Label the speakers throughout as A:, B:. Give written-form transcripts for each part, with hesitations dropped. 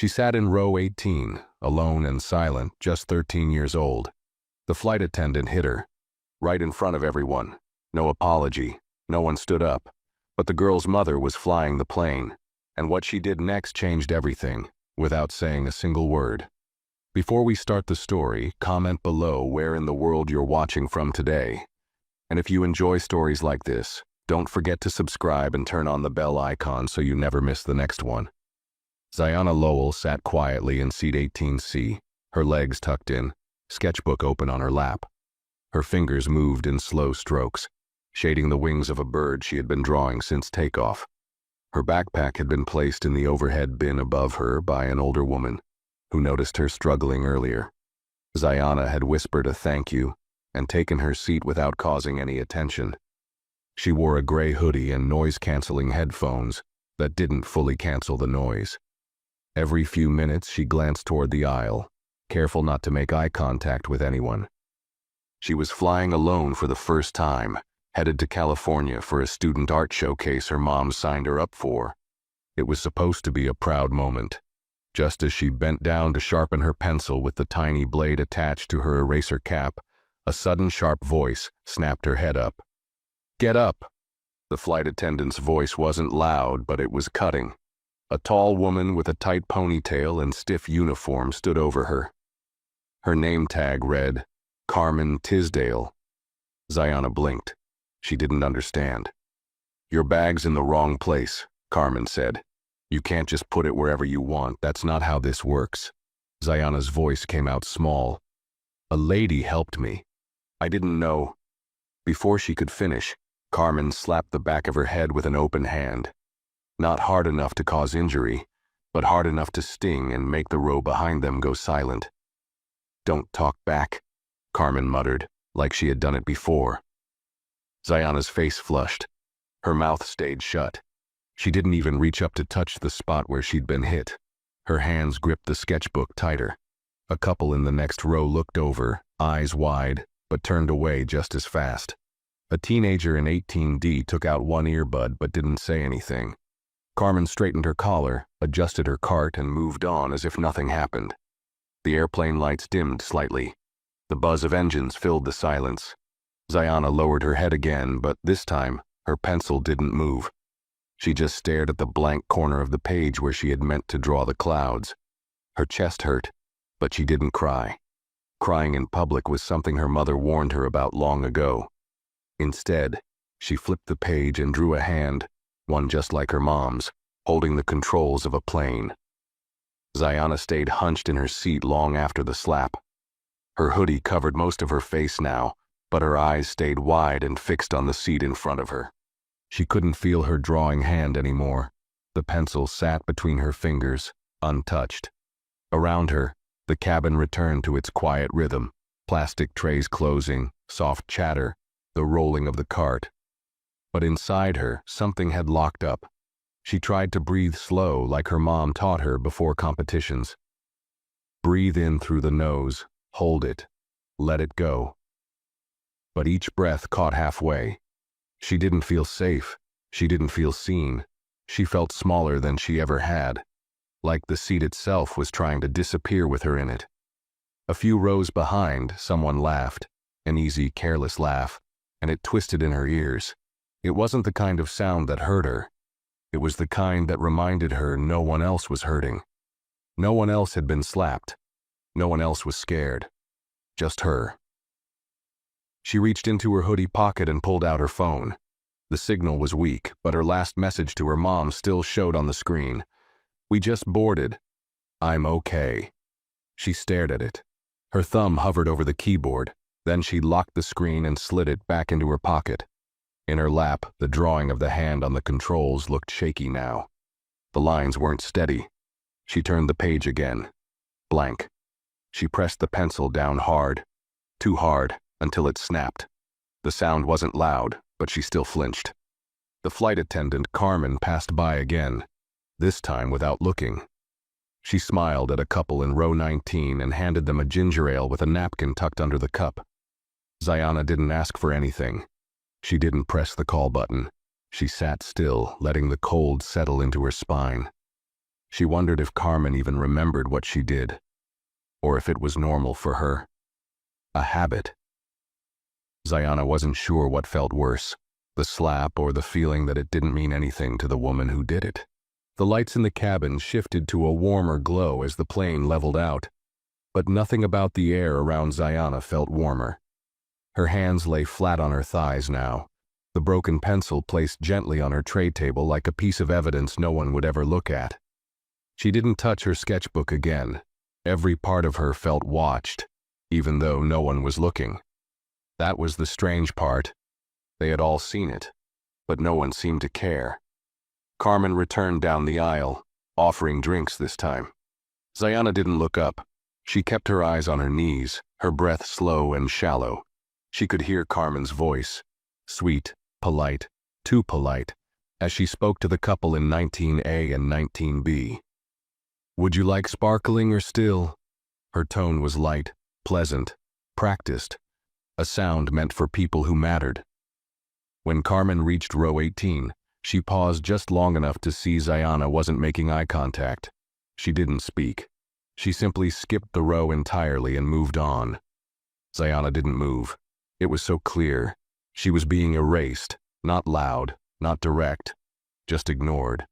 A: She sat in row 18, alone and silent, just 13 years old. The flight attendant hit her, right in front of everyone. No apology. No one stood up. But the girl's mother was flying the plane, and what she did next changed everything, without saying a single word. Before we start the story, comment below where in the world you're watching from today. And if you enjoy stories like this, don't forget to subscribe and turn on the bell icon so you never miss the next one. Ziana Lowell sat quietly in seat 18C, her legs tucked in, sketchbook open on her lap. Her fingers moved in slow strokes, shading the wings of a bird she had been drawing since takeoff. Her backpack had been placed in the overhead bin above her by an older woman who noticed her struggling earlier. Ziana had whispered a thank you and taken her seat without causing any attention. She wore a gray hoodie and noise-canceling headphones that didn't fully cancel the noise. Every few minutes she glanced toward the aisle, careful not to make eye contact with anyone. She was flying alone for the first time, headed to California for a student art showcase her mom signed her up for. It was supposed to be a proud moment. Just as she bent down to sharpen her pencil with the tiny blade attached to her eraser cap, a sudden sharp voice snapped her head up. "Get up!" The flight attendant's voice wasn't loud, but it was cutting. A tall woman with a tight ponytail and stiff uniform stood over her. Her name tag read, Carmen Tisdale. Ziana blinked. She didn't understand. "Your bag's in the wrong place," Carmen said. "You can't just put it wherever you want. That's not how this works." Ziana's voice came out small. "A lady helped me. I didn't know." Before she could finish, Carmen slapped the back of her head with an open hand. Not hard enough to cause injury, but hard enough to sting and make the row behind them go silent. "Don't talk back," Carmen muttered, like she had done it before. Ziana's face flushed. Her mouth stayed shut. She didn't even reach up to touch the spot where she'd been hit. Her hands gripped the sketchbook tighter. A couple in the next row looked over, eyes wide, but turned away just as fast. A teenager in 18D took out one earbud but didn't say anything. Carmen straightened her collar, adjusted her cart, and moved on as if nothing happened. The airplane lights dimmed slightly. The buzz of engines filled the silence. Ziana lowered her head again, but this time, her pencil didn't move. She just stared at the blank corner of the page where she had meant to draw the clouds. Her chest hurt, but she didn't cry. Crying in public was something her mother warned her about long ago. Instead, she flipped the page and drew a hand, one just like her mom's, holding the controls of a plane. Ziana stayed hunched in her seat long after the slap. Her hoodie covered most of her face now, but her eyes stayed wide and fixed on the seat in front of her. She couldn't feel her drawing hand anymore. The pencil sat between her fingers, untouched. Around her, the cabin returned to its quiet rhythm, plastic trays closing, soft chatter, the rolling of the cart. But inside her, something had locked up. She tried to breathe slow like her mom taught her before competitions. Breathe in through the nose, hold it, let it go. But each breath caught halfway. She didn't feel safe. She didn't feel seen. She felt smaller than she ever had, like the seat itself was trying to disappear with her in it. A few rows behind, someone laughed, an easy, careless laugh, and it twisted in her ears. It wasn't the kind of sound that hurt her. It was the kind that reminded her no one else was hurting. No one else had been slapped. No one else was scared. Just her. She reached into her hoodie pocket and pulled out her phone. The signal was weak, but her last message to her mom still showed on the screen. "We just boarded. I'm okay." She stared at it. Her thumb hovered over the keyboard. Then she locked the screen and slid it back into her pocket. In her lap, the drawing of the hand on the controls looked shaky now. The lines weren't steady. She turned the page again. Blank. She pressed the pencil down hard. Too hard, until it snapped. The sound wasn't loud, but she still flinched. The flight attendant, Carmen, passed by again, this time without looking. She smiled at a couple in row 19 and handed them a ginger ale with a napkin tucked under the cup. Ziana didn't ask for anything. She didn't press the call button. She sat still, letting the cold settle into her spine. She wondered if Carmen even remembered what she did, or if it was normal for her. A habit. Zayana wasn't sure what felt worse, the slap or the feeling that it didn't mean anything to the woman who did it. The lights in the cabin shifted to a warmer glow as the plane leveled out, but nothing about the air around Zayana felt warmer. Her hands lay flat on her thighs now, the broken pencil placed gently on her tray table like a piece of evidence no one would ever look at. She didn't touch her sketchbook again. Every part of her felt watched, even though no one was looking. That was the strange part. They had all seen it, but no one seemed to care. Carmen returned down the aisle, offering drinks this time. Zayana didn't look up. She kept her eyes on her knees, her breath slow and shallow. She could hear Carmen's voice, sweet, polite, too polite, as she spoke to the couple in 19A and 19B. "Would you like sparkling or still?" Her tone was light, pleasant, practiced, a sound meant for people who mattered. When Carmen reached row 18, she paused just long enough to see Zayana wasn't making eye contact. She didn't speak. She simply skipped the row entirely and moved on. Zayana didn't move. It was so clear. She was being erased, not loud, not direct, just ignored.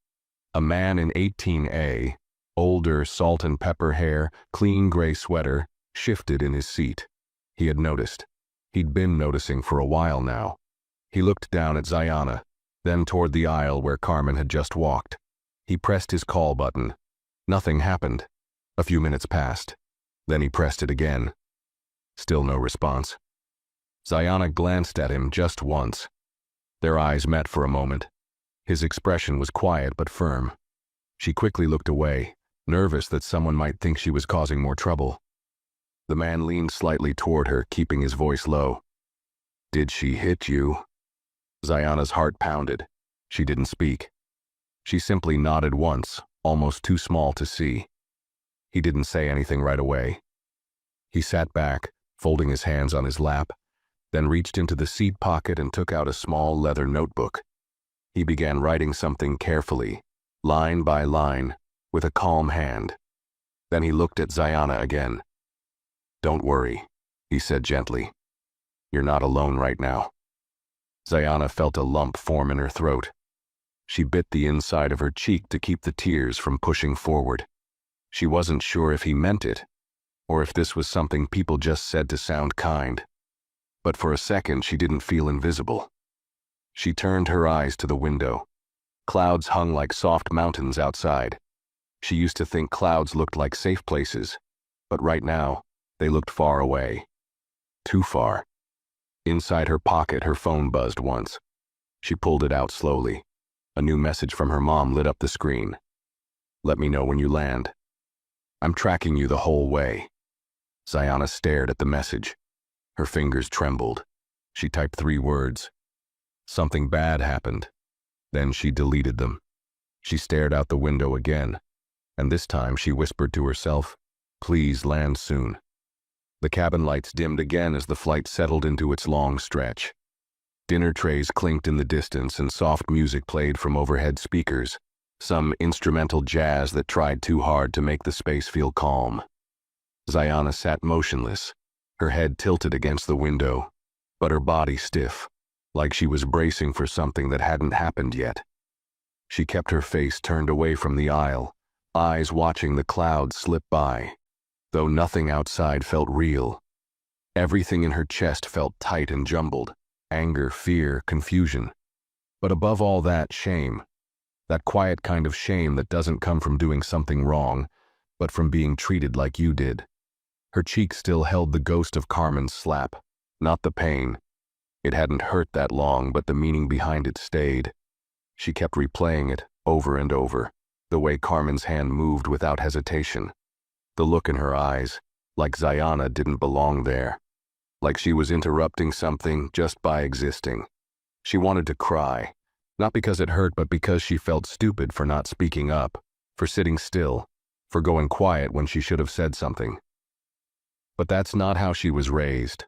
A: A man in 18A, older, salt and pepper hair, clean gray sweater, shifted in his seat. He had noticed. He'd been noticing for a while now. He looked down at Zayana, then toward the aisle where Carmen had just walked. He pressed his call button. Nothing happened. A few minutes passed. Then he pressed it again. Still no response. Zayana glanced at him just once. Their eyes met for a moment. His expression was quiet but firm. She quickly looked away, nervous that someone might think she was causing more trouble. The man leaned slightly toward her, keeping his voice low. "Did she hit you?" Zayana's heart pounded. She didn't speak. She simply nodded once, almost too small to see. He didn't say anything right away. He sat back, folding his hands on his lap, then reached into the seat pocket and took out a small leather notebook. He began writing something carefully, line by line, with a calm hand. Then he looked at Zayana again. "Don't worry," he said gently. "You're not alone right now." Zayana felt a lump form in her throat. She bit the inside of her cheek to keep the tears from pushing forward. She wasn't sure if he meant it, or if this was something people just said to sound kind. But for a second she didn't feel invisible. She turned her eyes to the window. Clouds hung like soft mountains outside. She used to think clouds looked like safe places, but right now, they looked far away. Too far. Inside her pocket, her phone buzzed once. She pulled it out slowly. A new message from her mom lit up the screen. "Let me know when you land. I'm tracking you the whole way." Zayana stared at the message. Her fingers trembled. She typed 3 words. Something bad happened. Then she deleted them. She stared out the window again, and this time she whispered to herself, "Please land soon." The cabin lights dimmed again as the flight settled into its long stretch. Dinner trays clinked in the distance and soft music played from overhead speakers, some instrumental jazz that tried too hard to make the space feel calm. Zayana sat motionless, her head tilted against the window, but her body stiff, like she was bracing for something that hadn't happened yet. She kept her face turned away from the aisle, eyes watching the clouds slip by, though nothing outside felt real. Everything in her chest felt tight and jumbled, anger, fear, confusion. But above all that, shame. That quiet kind of shame that doesn't come from doing something wrong, but from being treated like you did. Her cheek still held the ghost of Carmen's slap, not the pain. It hadn't hurt that long, but the meaning behind it stayed. She kept replaying it over and over, the way Carmen's hand moved without hesitation. The look in her eyes, like Zayana didn't belong there. Like she was interrupting something just by existing. She wanted to cry, not because it hurt, but because she felt stupid for not speaking up, for sitting still, for going quiet when she should have said something. But that's not how she was raised.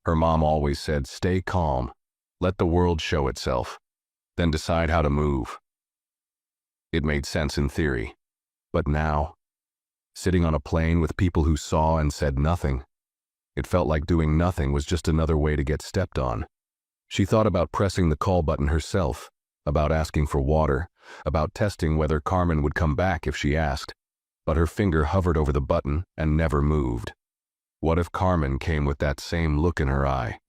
A: Her mom always said, "Stay calm, let the world show itself, then decide how to move." It made sense in theory, But now, sitting on a plane with people who saw and said nothing, it felt like doing nothing was just another way to get stepped on. She thought about pressing the call button herself, about asking for water, about testing whether Carmen would come back if she asked, but her finger hovered over the button and never moved. What if Carmen came with that same look in her eye?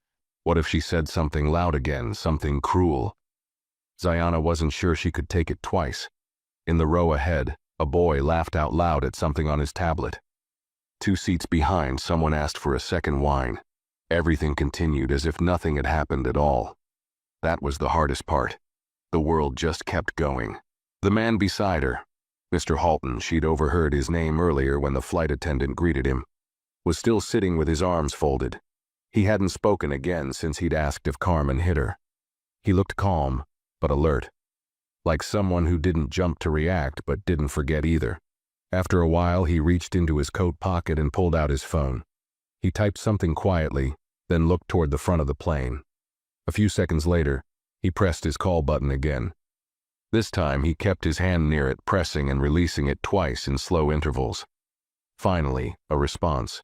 A: What if she said something loud again, something cruel? Ziana wasn't sure she could take it twice. In the row ahead, a boy laughed out loud at something on his tablet. 2 seats behind, someone asked for a second wine. Everything continued as if nothing had happened at all. That was the hardest part. The world just kept going. The man beside her, Mr. Halton, she'd overheard his name earlier when the flight attendant greeted him, was still sitting with his arms folded. He hadn't spoken again since he'd asked if Carmen hit her. He looked calm, but alert, like someone who didn't jump to react but didn't forget either. After a while, he reached into his coat pocket and pulled out his phone. He typed something quietly, then looked toward the front of the plane. A few seconds later, he pressed his call button again. This time, he kept his hand near it, pressing and releasing it twice in slow intervals. Finally, a response.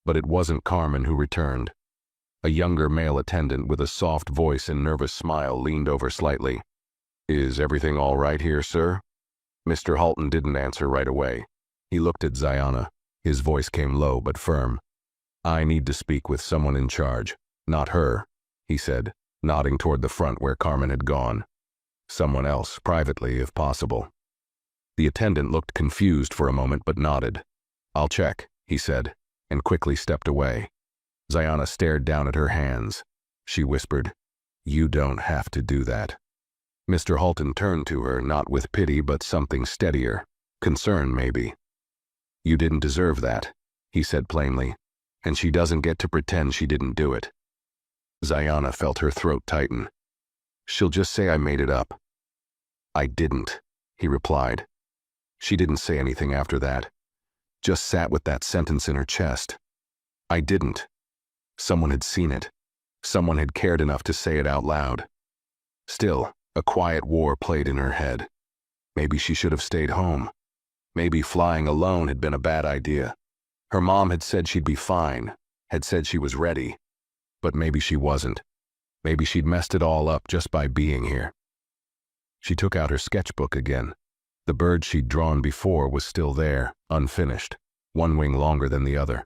A: But it wasn't Carmen who returned. A younger male attendant with a soft voice and nervous smile leaned over slightly. "Is everything all right here, sir?" Mr. Halton didn't answer right away. He looked at Ziana. His voice came low but firm. "I need to speak with someone in charge. Not her," he said, nodding toward the front where Carmen had gone. "Someone else, privately, if possible." The attendant looked confused for a moment but nodded. "I'll check," he said, and quickly stepped away. Ziana stared down at her hands. She whispered, "You don't have to do that." Mr. Halton turned to her, not with pity but something steadier. Concern, maybe. "You didn't deserve that," he said plainly, "and she doesn't get to pretend she didn't do it." Ziana felt her throat tighten. "She'll just say I made it up." "I didn't," he replied. She didn't say anything after that, just sat with that sentence in her chest. "I didn't." Someone had seen it. Someone had cared enough to say it out loud. Still, a quiet war played in her head. Maybe she should have stayed home. Maybe flying alone had been a bad idea. Her mom had said she'd be fine, had said she was ready. But maybe she wasn't. Maybe she'd messed it all up just by being here. She took out her sketchbook again. The bird she'd drawn before was still there, unfinished, one wing longer than the other.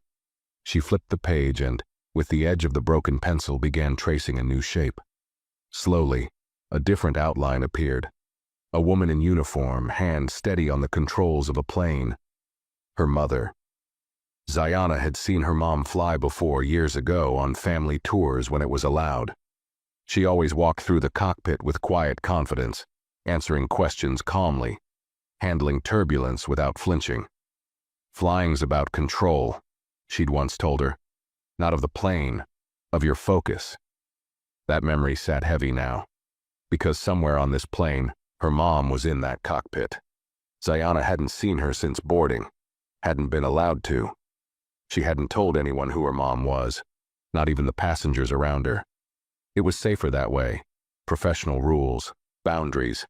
A: She flipped the page and, with the edge of the broken pencil, began tracing a new shape. Slowly, a different outline appeared. A woman in uniform, hand steady on the controls of a plane. Her mother. Ziana had seen her mom fly before years ago on family tours when it was allowed. She always walked through the cockpit with quiet confidence, answering questions calmly, handling turbulence without flinching. "Flying's about control," she'd once told her. "Not of the plane, of your focus." That memory sat heavy now, because somewhere on this plane, her mom was in that cockpit. Ziana hadn't seen her since boarding, hadn't been allowed to. She hadn't told anyone who her mom was, not even the passengers around her. It was safer that way, professional rules, boundaries.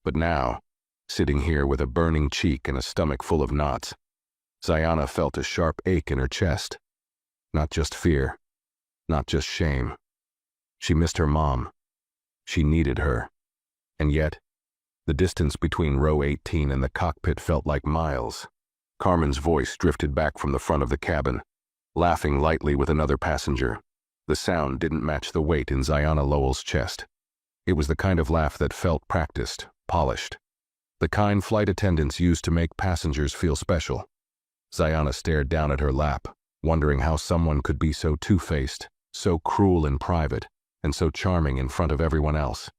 A: But now, sitting here with a burning cheek and a stomach full of knots, Ziana felt a sharp ache in her chest. Not just fear, not just shame. She missed her mom. She needed her. And yet, the distance between row 18 and the cockpit felt like miles. Carmen's voice drifted back from the front of the cabin, laughing lightly with another passenger. The sound didn't match the weight in Ziana Lowell's chest. It was the kind of laugh that felt practiced, polished. The kind flight attendants used to make passengers feel special. Ziana stared down at her lap, wondering how someone could be so two-faced, so cruel in private, and so charming in front of everyone else.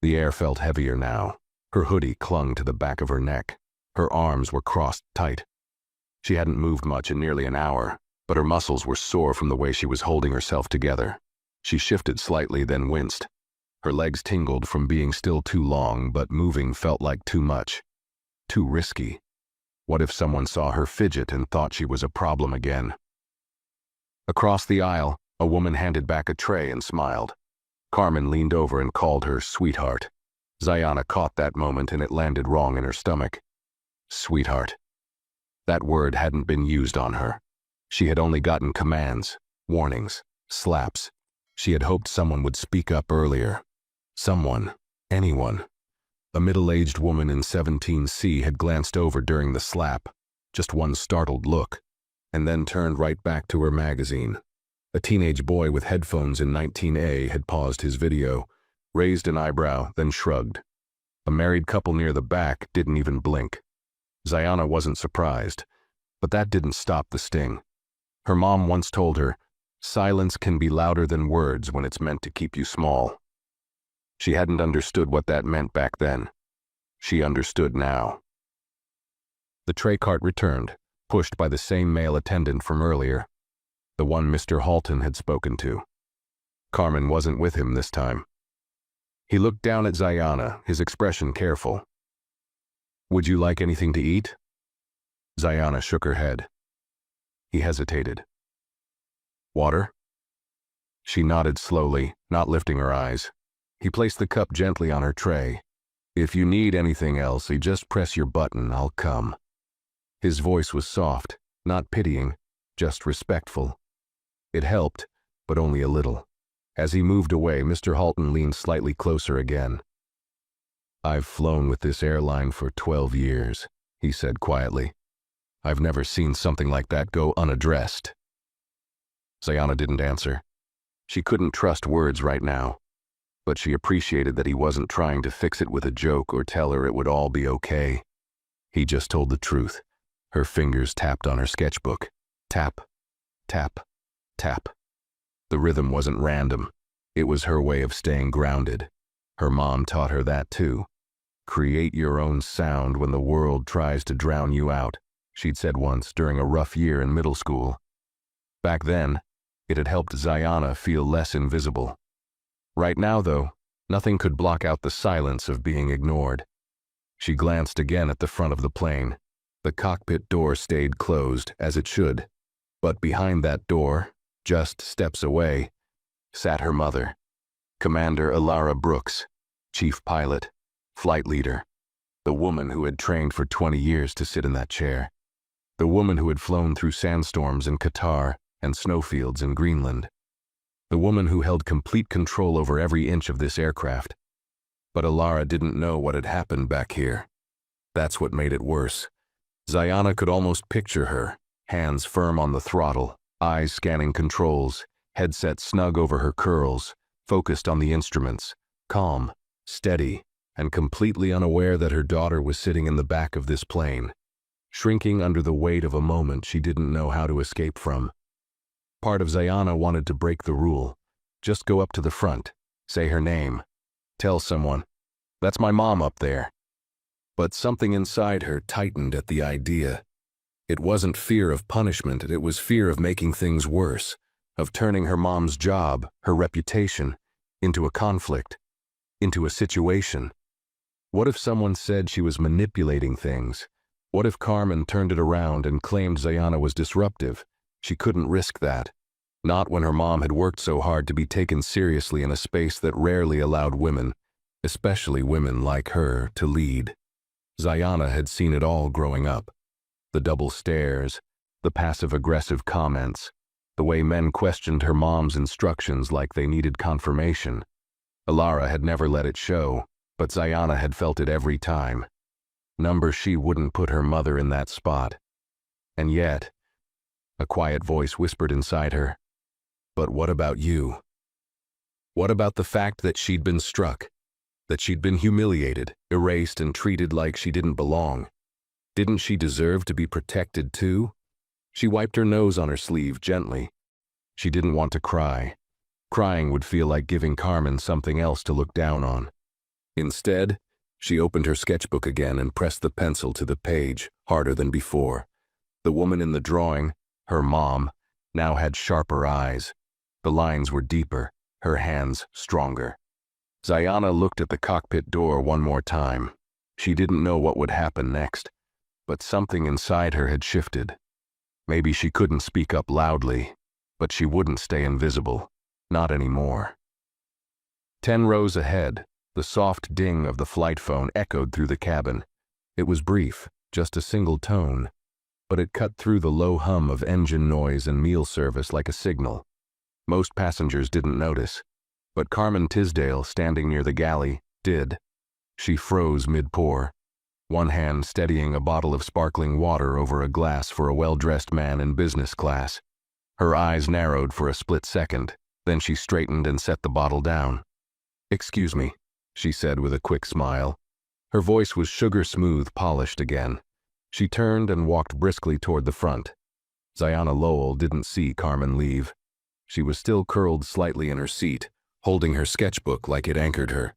A: The air felt heavier now. Her hoodie clung to the back of her neck. Her arms were crossed tight. She hadn't moved much in nearly an hour, but her muscles were sore from the way she was holding herself together. She shifted slightly, then winced. Her legs tingled from being still too long, but moving felt like too much. Too risky. What if someone saw her fidget and thought she was a problem again? Across the aisle, a woman handed back a tray and smiled. Carmen leaned over and called her sweetheart. Ziana caught that moment and it landed wrong in her stomach. Sweetheart. That word hadn't been used on her. She had only gotten commands, warnings, slaps. She had hoped someone would speak up earlier. Someone. Anyone. A middle-aged woman in 17C had glanced over during the slap, just one startled look, and then turned right back to her magazine. A teenage boy with headphones in 19A had paused his video, raised an eyebrow, then shrugged. A married couple near the back didn't even blink. Ziana wasn't surprised, but that didn't stop the sting. Her mom once told her, "Silence can be louder than words when it's meant to keep you small." She hadn't understood what that meant back then. She understood now. The tray cart returned, pushed by the same male attendant from earlier, the one Mr. Halton had spoken to. Carmen wasn't with him this time. He looked down at Ziana, his expression careful. "Would you like anything to eat?" Ziana shook her head. He hesitated. "Water?" She nodded slowly, not lifting her eyes. He placed the cup gently on her tray. "If you need anything else, you just press your button, I'll come." His voice was soft, not pitying, just respectful. It helped, but only a little. As he moved away, Mr. Halton leaned slightly closer again. "I've flown with this airline for 12 years, he said quietly. "I've never seen something like that go unaddressed." Ziana didn't answer. She couldn't trust words right now, but she appreciated that he wasn't trying to fix it with a joke or tell her it would all be okay. He just told the truth. Her fingers tapped on her sketchbook. Tap, tap, tap. The rhythm wasn't random. It was her way of staying grounded. Her mom taught her that too. "Create your own sound when the world tries to drown you out," she'd said once during a rough year in middle school. Back then, it had helped Ziana feel less invisible. Right now, though, nothing could block out the silence of being ignored. She glanced again at the front of the plane. The cockpit door stayed closed, as it should. But behind that door, just steps away, sat her mother, Commander Alara Brooks, chief pilot, flight leader, the woman who had trained for 20 years to sit in that chair, the woman who had flown through sandstorms in Qatar and snowfields in Greenland, the woman who held complete control over every inch of this aircraft. But Alara didn't know what had happened back here. That's what made it worse. Ziana could almost picture her, hands firm on the throttle, eyes scanning controls, headset snug over her curls, focused on the instruments, calm, steady, and completely unaware that her daughter was sitting in the back of this plane, shrinking under the weight of a moment she didn't know how to escape from. Part of Ziana wanted to break the rule. Just go up to the front, say her name, tell someone, "That's my mom up there." But something inside her tightened at the idea. It wasn't fear of punishment, it was fear of making things worse, of turning her mom's job, her reputation, into a conflict, into a situation. What if someone said she was manipulating things? What if Carmen turned it around and claimed Ziana was disruptive? She couldn't risk that. Not when her mom had worked so hard to be taken seriously in a space that rarely allowed women, especially women like her, to lead. Ziana had seen it all growing up. The double stares, the passive-aggressive comments, the way men questioned her mom's instructions like they needed confirmation. Alara had never let it show, but Ziana had felt it every time. She wouldn't put her mother in that spot. And yet, a quiet voice whispered inside her, "But what about you?" What about the fact that she'd been struck? That she'd been humiliated, erased, and treated like she didn't belong? Didn't she deserve to be protected too? She wiped her nose on her sleeve gently. She didn't want to cry. Crying would feel like giving Carmen something else to look down on. Instead, she opened her sketchbook again and pressed the pencil to the page, harder than before. The woman in the drawing, her mom, now had sharper eyes. The lines were deeper, her hands stronger. Ziana looked at the cockpit door one more time. She didn't know what would happen next, but something inside her had shifted. Maybe she couldn't speak up loudly, but she wouldn't stay invisible. Not anymore. 10 rows ahead, the soft ding of the flight phone echoed through the cabin. It was brief, just a single tone, but it cut through the low hum of engine noise and meal service like a signal. Most passengers didn't notice, but Carmen Tisdale, standing near the galley, did. She froze mid-pour, one hand steadying a bottle of sparkling water over a glass for a well-dressed man in business class. Her eyes narrowed for a split second, then she straightened and set the bottle down. "Excuse me," she said with a quick smile. Her voice was sugar-smooth, polished again. She turned and walked briskly toward the front. Ziana Lowell didn't see Carmen leave. She was still curled slightly in her seat, holding her sketchbook like it anchored her.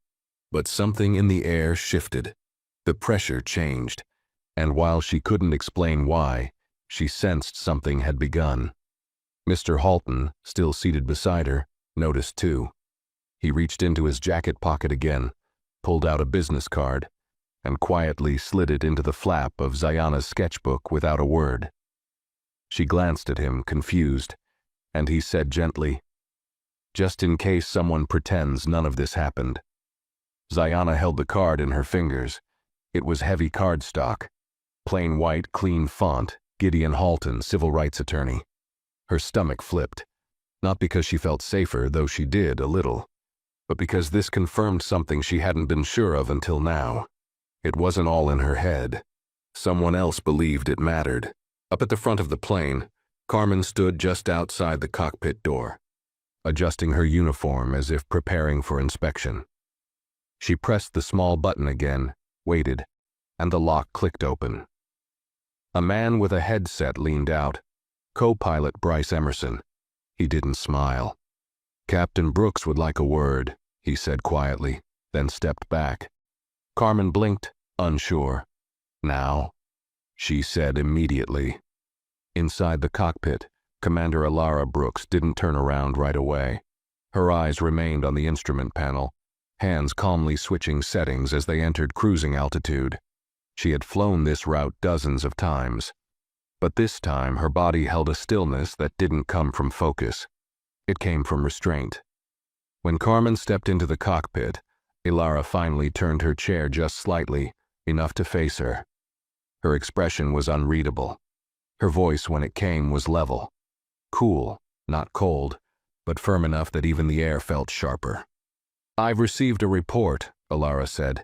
A: But something in the air shifted. The pressure changed, and while she couldn't explain why, she sensed something had begun. Mr. Halton, still seated beside her, noticed too. He reached into his jacket pocket again, pulled out a business card, and quietly slid it into the flap of Ziana's sketchbook without a word. She glanced at him, confused, and he said gently, "Just in case someone pretends none of this happened." Ziana held the card in her fingers. It was heavy cardstock, plain white, clean font, Gideon Halton, civil rights attorney. Her stomach flipped, not because she felt safer, though she did a little, but because this confirmed something she hadn't been sure of until now. It wasn't all in her head. Someone else believed it mattered. Up at the front of the plane, Carmen stood just outside the cockpit door, adjusting her uniform as if preparing for inspection. She pressed the small button again, waited, and the lock clicked open. A man with a headset leaned out, co-pilot Bryce Emerson. He didn't smile. "Captain Brooks would like a word," he said quietly, then stepped back. Carmen blinked, unsure. "Now?" she said immediately. Inside the cockpit, Commander Alara Brooks didn't turn around right away. Her eyes remained on the instrument panel, hands calmly switching settings as they entered cruising altitude. She had flown this route dozens of times, but this time her body held a stillness that didn't come from focus. It came from restraint. When Carmen stepped into the cockpit, Alara finally turned her chair just slightly, enough to face her. Her expression was unreadable. Her voice, when it came, was level. Cool, not cold, but firm enough that even the air felt sharper. "I've received a report," Alara said,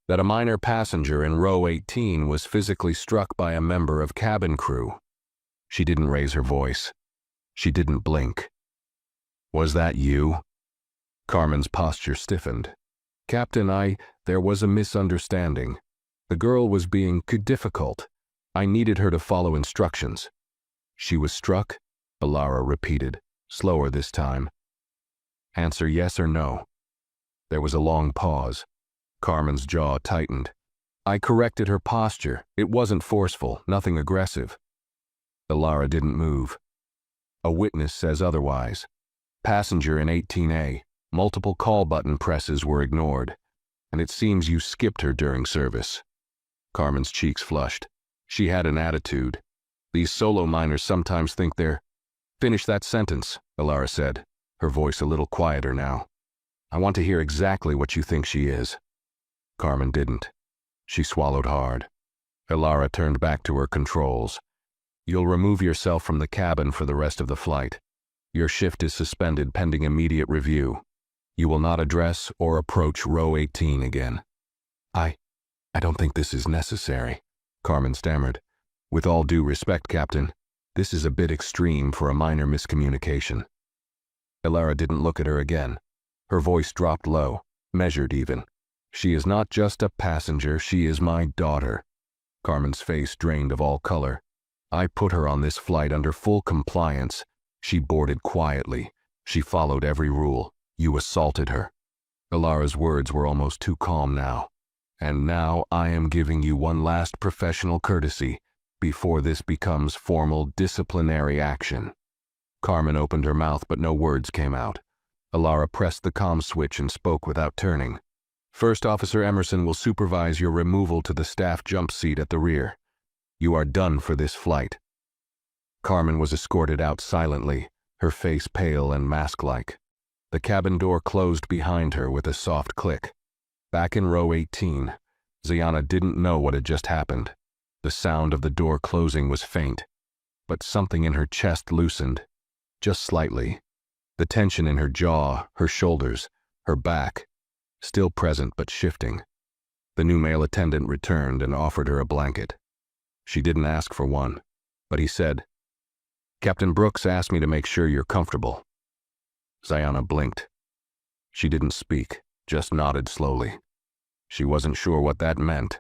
A: "that a minor passenger in row 18 was physically struck by a member of cabin crew." She didn't raise her voice. She didn't blink. "Was that you?" Carmen's posture stiffened. "Captain, there was a misunderstanding. The girl was being difficult. I needed her to follow instructions." "She was struck?" Alara repeated, slower this time. "Answer yes or no." There was a long pause. Carmen's jaw tightened. "I corrected her posture. It wasn't forceful, nothing aggressive." Alara didn't move. "A witness says otherwise. Passenger in 18A. Multiple call button presses were ignored, and it seems you skipped her during service." Carmen's cheeks flushed. She had an attitude. "These solo miners sometimes think they're—" "Finish that sentence," Alara said, her voice a little quieter now. "I want to hear exactly what you think she is." Carmen didn't. She swallowed hard. Alara turned back to her controls. "You'll remove yourself from the cabin for the rest of the flight. Your shift is suspended pending immediate review. You will not address or approach row 18 again." I don't think this is necessary," Carmen stammered. "With all due respect, Captain, this is a bit extreme for a minor miscommunication." Alara didn't look at her again. Her voice dropped low, measured even. "She is not just a passenger, she is my daughter." Carmen's face drained of all color. "I put her on this flight under full compliance. She boarded quietly. She followed every rule. You assaulted her." Alara's words were almost too calm now. "And now I am giving you one last professional courtesy before this becomes formal disciplinary action." Carmen opened her mouth, but no words came out. Alara pressed the comm switch and spoke without turning. "First Officer Emerson will supervise your removal to the staff jump seat at the rear. You are done for this flight." Carmen was escorted out silently, her face pale and mask-like. The cabin door closed behind her with a soft click. Back in row 18, Ziana didn't know what had just happened. The sound of the door closing was faint, but something in her chest loosened, just slightly. The tension in her jaw, her shoulders, her back, still present but shifting. The new male attendant returned and offered her a blanket. She didn't ask for one, but he said, "Captain Brooks asked me to make sure you're comfortable." Ziana blinked. She didn't speak, just nodded slowly. She wasn't sure what that meant,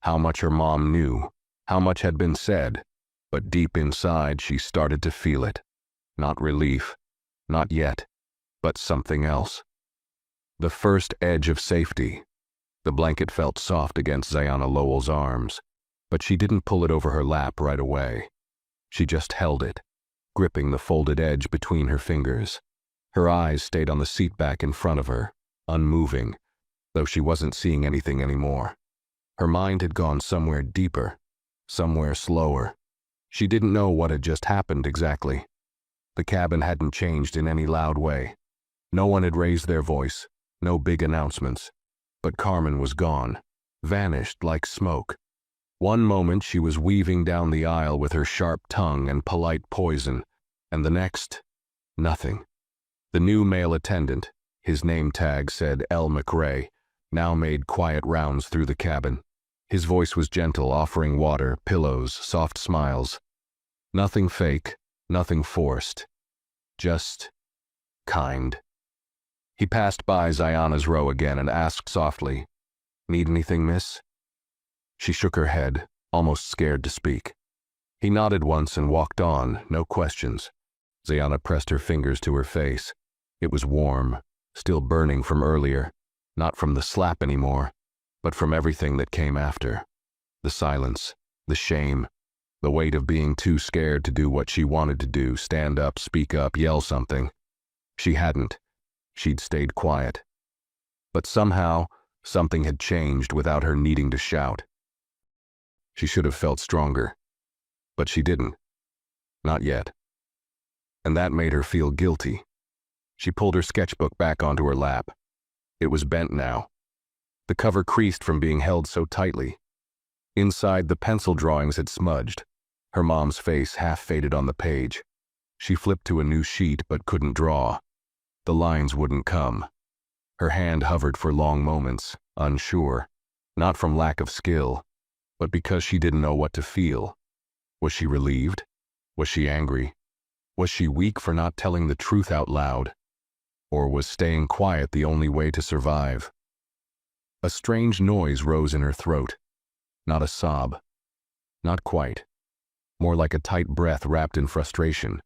A: how much her mom knew, how much had been said, but deep inside she started to feel it. Not relief, not yet, but something else. The first edge of safety. The blanket felt soft against Ziana Lowell's arms, but she didn't pull it over her lap right away. She just held it, gripping the folded edge between her fingers. Her eyes stayed on the seat back in front of her, unmoving, though she wasn't seeing anything anymore. Her mind had gone somewhere deeper, somewhere slower. She didn't know what had just happened exactly. The cabin hadn't changed in any loud way. No one had raised their voice, no big announcements. But Carmen was gone, vanished like smoke. One moment she was weaving down the aisle with her sharp tongue and polite poison, and the next, nothing. The new male attendant, his name tag said L. McRae, now made quiet rounds through the cabin. His voice was gentle, offering water, pillows, soft smiles. Nothing fake, nothing forced. Just kind. He passed by Ziana's row again and asked softly, "Need anything, miss?" She shook her head, almost scared to speak. He nodded once and walked on, no questions. Ziana pressed her fingers to her face. It was warm, still burning from earlier, not from the slap anymore, but from everything that came after. The silence, the shame, the weight of being too scared to do what she wanted to do, stand up, speak up, yell something. She hadn't. She'd stayed quiet. But somehow, something had changed without her needing to shout. She should have felt stronger. But she didn't. Not yet. And that made her feel guilty. She pulled her sketchbook back onto her lap. It was bent now. The cover creased from being held so tightly. Inside, the pencil drawings had smudged. Her mom's face half faded on the page. She flipped to a new sheet but couldn't draw. The lines wouldn't come. Her hand hovered for long moments, unsure, not from lack of skill, but because she didn't know what to feel. Was she relieved? Was she angry? Was she weak for not telling the truth out loud? Or was staying quiet the only way to survive? A strange noise rose in her throat. Not a sob. Not quite. More like a tight breath wrapped in frustration.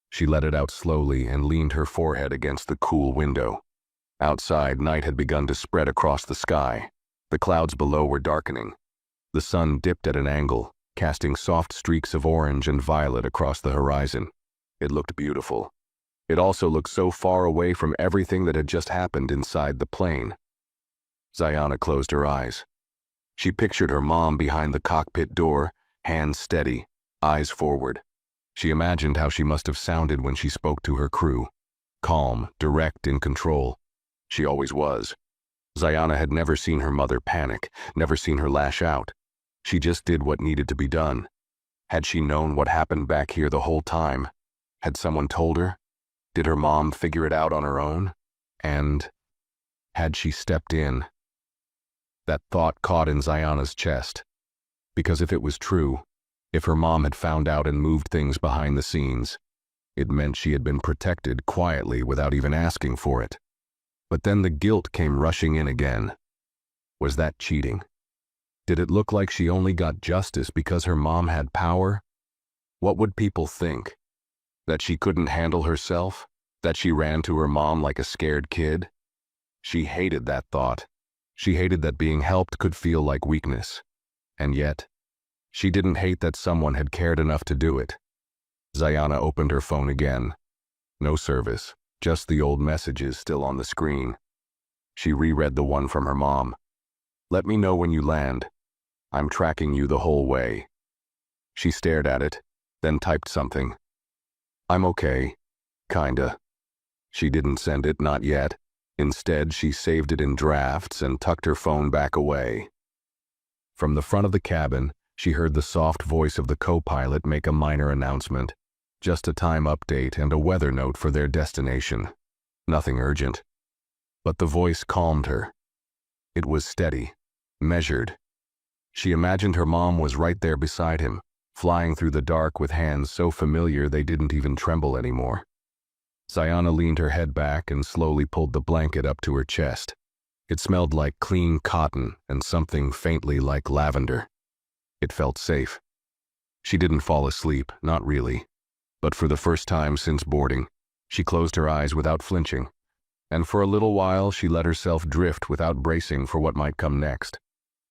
A: She let it out slowly and leaned her forehead against the cool window. Outside, night had begun to spread across the sky. The clouds below were darkening. The sun dipped at an angle, casting soft streaks of orange and violet across the horizon. It looked beautiful. It also looked so far away from everything that had just happened inside the plane. Ziana closed her eyes. She pictured her mom behind the cockpit door, hands steady, eyes forward. She imagined how she must have sounded when she spoke to her crew. Calm, direct, in control. She always was. Ziana had never seen her mother panic, never seen her lash out. She just did what needed to be done. Had she known what happened back here the whole time? Had someone told her? Did her mom figure it out on her own? And had she stepped in? That thought caught in Ziana's chest. Because if it was true, if her mom had found out and moved things behind the scenes, it meant she had been protected quietly without even asking for it. But then the guilt came rushing in again. Was that cheating? Did it look like she only got justice because her mom had power? What would people think? That she couldn't handle herself? That she ran to her mom like a scared kid? She hated that thought. She hated that being helped could feel like weakness. And yet, she didn't hate that someone had cared enough to do it. Ziana opened her phone again. No service, just the old messages still on the screen. She reread the one from her mom. "Let me know when you land. I'm tracking you the whole way." She stared at it, then typed something. "I'm okay. Kinda." She didn't send it, not yet. Instead, she saved it in drafts and tucked her phone back away. From the front of the cabin, She heard the soft voice of the co-pilot make a minor announcement, just a time update and a weather note for their destination. Nothing urgent. But the voice calmed her. It was steady, measured. She imagined her mom was right there beside him, flying through the dark with hands so familiar they didn't even tremble anymore. Zayana leaned her head back and slowly pulled the blanket up to her chest. It smelled like clean cotton and something faintly like lavender. It felt safe. She didn't fall asleep, not really. But for the first time since boarding, she closed her eyes without flinching, and for a little while she let herself drift without bracing for what might come next.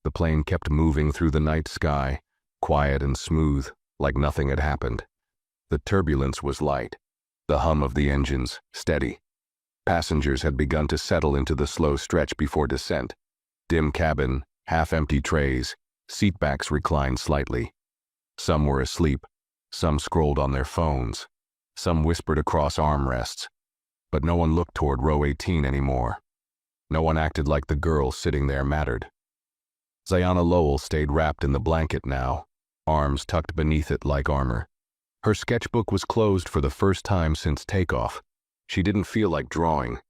A: The plane kept moving through the night sky, quiet and smooth, like nothing had happened. The turbulence was light, the hum of the engines steady. Passengers had begun to settle into the slow stretch before descent. Dim cabin, half-empty trays, seatbacks reclined slightly. Some were asleep, some scrolled on their phones, some whispered across armrests. But no one looked toward row 18 anymore. No one acted like the girl sitting there mattered. Zayana Lowell stayed wrapped in the blanket now, arms tucked beneath it like armor. Her sketchbook was closed for the first time since takeoff. She didn't feel like drawing.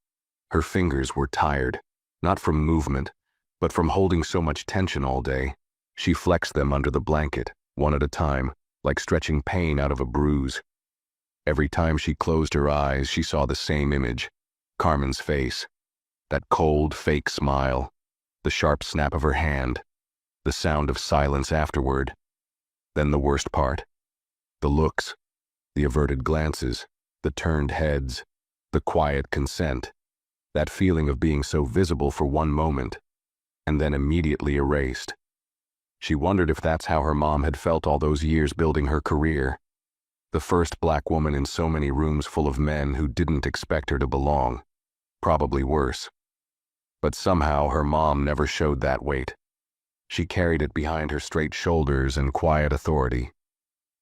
A: Her fingers were tired, not from movement, but from holding so much tension all day. She flexed them under the blanket, one at a time, like stretching pain out of a bruise. Every time she closed her eyes, she saw the same image, Carmen's face, that cold, fake smile, the sharp snap of her hand, the sound of silence afterward. Then the worst part, the looks, the averted glances, the turned heads, the quiet consent, that feeling of being so visible for one moment, and then immediately erased. She wondered if that's how her mom had felt all those years building her career. The first black woman in so many rooms full of men who didn't expect her to belong. Probably worse. But somehow her mom never showed that weight. She carried it behind her straight shoulders and quiet authority.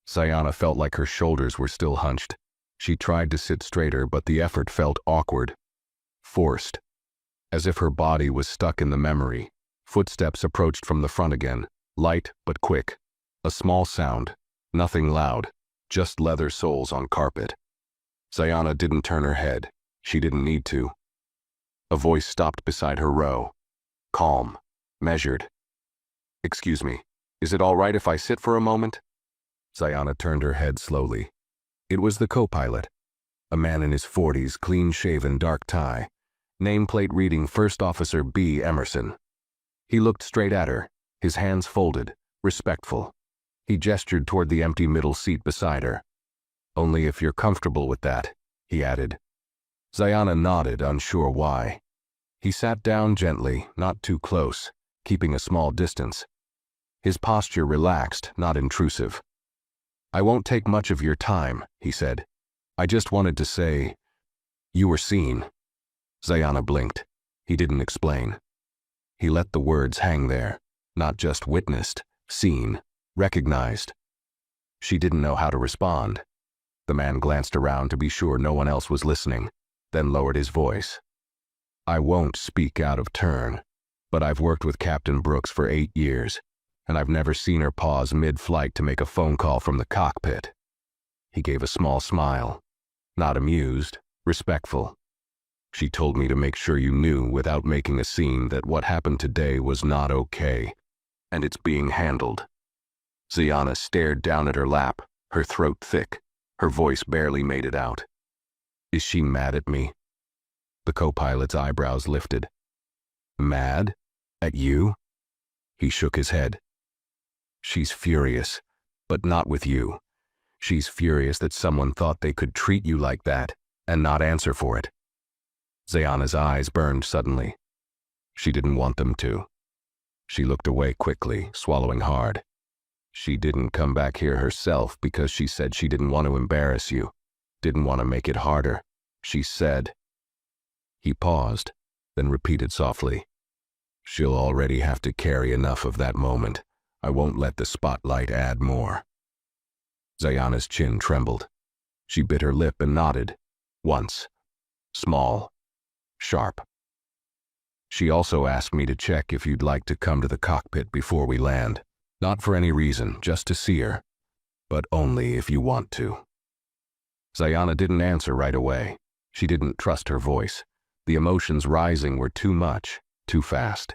A: Zayana felt like her shoulders were still hunched. She tried to sit straighter, but the effort felt awkward, forced, as if her body was stuck in the memory. Footsteps approached from the front again, light but quick. A small sound, nothing loud, just leather soles on carpet. Zayana didn't turn her head. She didn't need to. A voice stopped beside her row. Calm, measured. "Excuse me, is it all right if I sit for a moment?" Zayana turned her head slowly. It was the co-pilot, a man in his 40s, clean-shaven, dark tie, nameplate reading First Officer B. Emerson. He looked straight at her, his hands folded, respectful. He gestured toward the empty middle seat beside her. "Only if you're comfortable with that," he added. Zayana nodded, unsure why. He sat down gently, not too close, keeping a small distance. His posture relaxed, not intrusive. "I won't take much of your time," he said. "I just wanted to say, you were seen." Zayana blinked. He didn't explain. He let the words hang there, not just witnessed, seen, recognized. She didn't know how to respond. The man glanced around to be sure no one else was listening, then lowered his voice. "I won't speak out of turn, but I've worked with Captain Brooks for 8 years, and I've never seen her pause mid-flight to make a phone call from the cockpit." He gave a small smile, not amused, respectful. "She told me to make sure you knew without making a scene that what happened today was not okay, and it's being handled." Zayana stared down at her lap, her throat thick. Her voice barely made it out. "Is she mad at me?" The co-pilot's eyebrows lifted. "Mad? At you?" He shook his head. "She's furious, but not with you. She's furious that someone thought they could treat you like that and not answer for it." Zayana's eyes burned suddenly. She didn't want them to. She looked away quickly, swallowing hard. "She didn't come back here herself because she said she didn't want to embarrass you, didn't want to make it harder. She said..." He paused, then repeated softly, "She'll already have to carry enough of that moment. I won't let the spotlight add more." Zayana's chin trembled. She bit her lip and nodded. Once. Small. Sharp. "She also asked me to check if you'd like to come to the cockpit before we land." Not for any reason, just to see her. But only if you want to. Zayana didn't answer right away. She didn't trust her voice. The emotions rising were too much, too fast.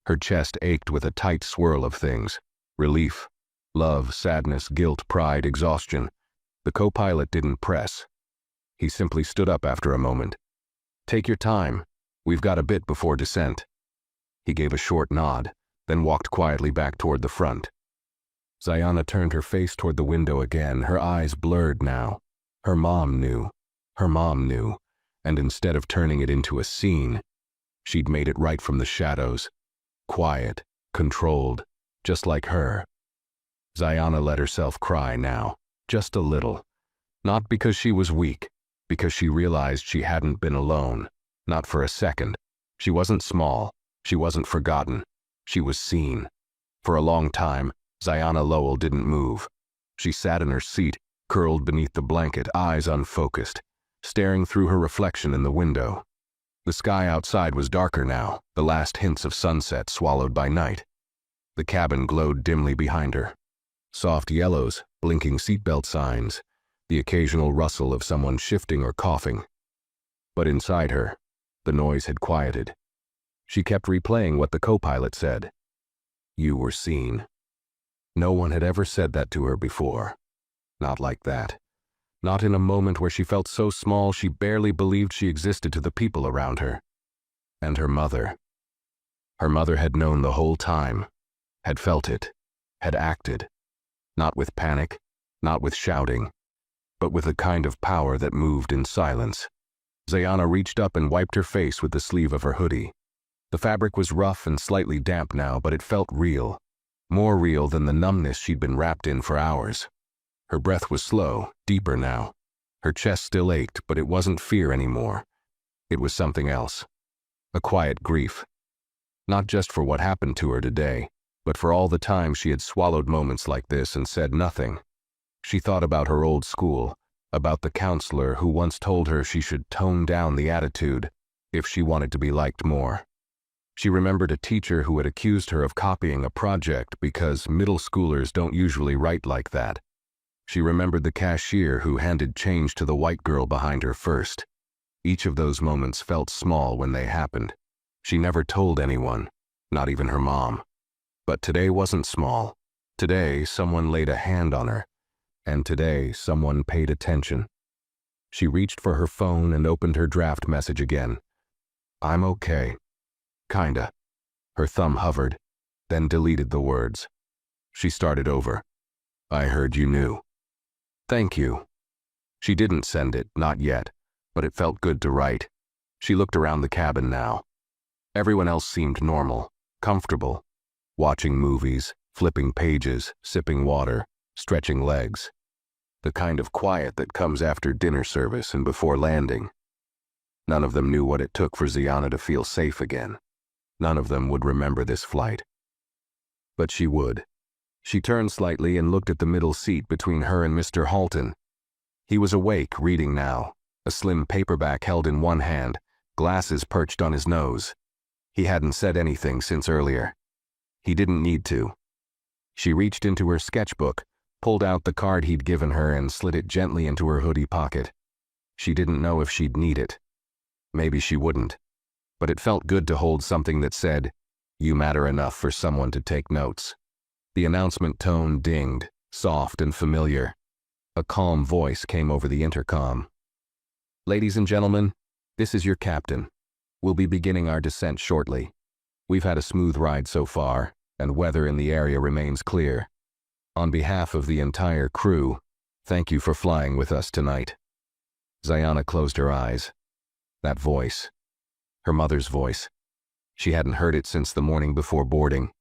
A: Her chest ached with a tight swirl of things. Relief, love, sadness, guilt, pride, exhaustion. The co-pilot didn't press. He simply stood up after a moment. "Take your time. We've got a bit before descent." He gave a short nod, then walked quietly back toward the front. Zayana turned her face toward the window again, her eyes blurred now. Her mom knew. Her mom knew. And instead of turning it into a scene, she'd made it right from the shadows. Quiet, controlled, just like her. Zayana let herself cry now, just a little. Not because she was weak, because she realized she hadn't been alone. Not for a second. She wasn't small. She wasn't forgotten. She was seen. For a long time, Zayana Lowell didn't move. She sat in her seat, curled beneath the blanket, eyes unfocused, staring through her reflection in the window. The sky outside was darker now, the last hints of sunset swallowed by night. The cabin glowed dimly behind her. Soft yellows, blinking seatbelt signs, the occasional rustle of someone shifting or coughing. But inside her, the noise had quieted. She kept replaying what the co-pilot said. You were seen. No one had ever said that to her before. Not like that. Not in a moment where she felt so small she barely believed she existed to the people around her. And her mother. Her mother had known the whole time, had felt it, had acted. Not with panic, not with shouting, but with a kind of power that moved in silence. Zayana reached up and wiped her face with the sleeve of her hoodie. The fabric was rough and slightly damp now, but it felt real. More real than the numbness she'd been wrapped in for hours. Her breath was slow, deeper now. Her chest still ached, but it wasn't fear anymore. It was something else. A quiet grief. Not just for what happened to her today, but for all the time she had swallowed moments like this and said nothing. She thought about her old school, about the counselor who once told her she should tone down the attitude if she wanted to be liked more. She remembered a teacher who had accused her of copying a project because middle schoolers don't usually write like that. She remembered the cashier who handed change to the white girl behind her first. Each of those moments felt small when they happened. She never told anyone, not even her mom. But today wasn't small. Today, someone laid a hand on her. And today, someone paid attention. She reached for her phone and opened her draft message again. I'm okay. Kinda. Her thumb hovered, then deleted the words. She started over. I heard you knew. Thank you. She didn't send it, not yet, but it felt good to write. She looked around the cabin now. Everyone else seemed normal, comfortable, watching movies, flipping pages, sipping water, stretching legs. The kind of quiet that comes after dinner service and before landing. None of them knew what it took for Zayana to feel safe again. None of them would remember this flight. But she would. She turned slightly and looked at the middle seat between her and Mr. Halton. He was awake, reading now, a slim paperback held in one hand, glasses perched on his nose. He hadn't said anything since earlier. He didn't need to. She reached into her sketchbook, pulled out the card he'd given her and slid it gently into her hoodie pocket. She didn't know if she'd need it. Maybe she wouldn't. But it felt good to hold something that said, "You matter enough for someone to take notes." The announcement tone dinged, soft and familiar. A calm voice came over the intercom. Ladies and gentlemen, this is your captain. We'll be beginning our descent shortly. We've had a smooth ride so far, and weather in the area remains clear. On behalf of the entire crew, thank you for flying with us tonight. Zayana closed her eyes. That voice. Her mother's voice. She hadn't heard it since the morning before boarding.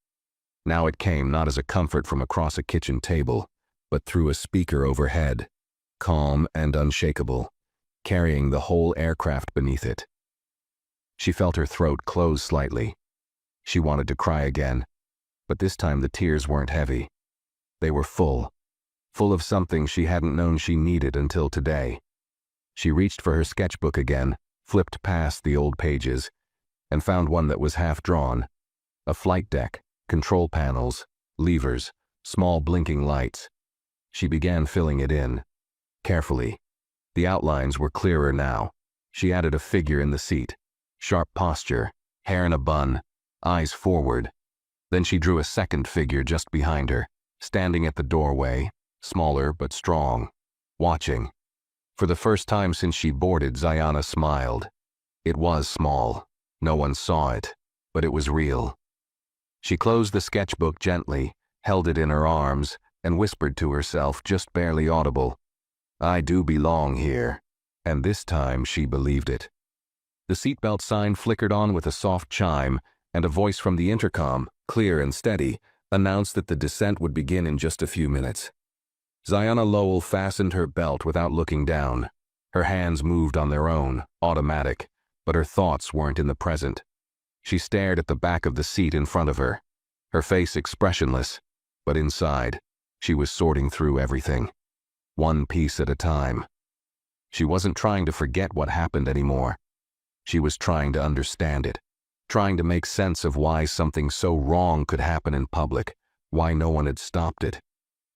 A: Now it came not as a comfort from across a kitchen table, but through a speaker overhead, calm and unshakable, carrying the whole aircraft beneath it. She felt her throat close slightly. She wanted to cry again, but this time the tears weren't heavy. They were full of something she hadn't known she needed until today. She reached for her sketchbook again, flipped past the old pages, and found one that was half drawn. A flight deck, control panels, levers, small blinking lights. She began filling it in, carefully. The outlines were clearer now. She added a figure in the seat. Sharp posture, hair in a bun, eyes forward. Then she drew a second figure just behind her, standing at the doorway, smaller but strong, watching. For the first time since she boarded, Zayana smiled. It was small. No one saw it, but it was real. She closed the sketchbook gently, held it in her arms, and whispered to herself, just barely audible, "I do belong here." And this time she believed it. The seatbelt sign flickered on with a soft chime, and a voice from the intercom, clear and steady, announced that the descent would begin in just a few minutes. Zayana Lowell fastened her belt without looking down. Her hands moved on their own, automatic, but her thoughts weren't in the present. She stared at the back of the seat in front of her, her face expressionless, but inside, she was sorting through everything, one piece at a time. She wasn't trying to forget what happened anymore. She was trying to understand it, trying to make sense of why something so wrong could happen in public, why no one had stopped it,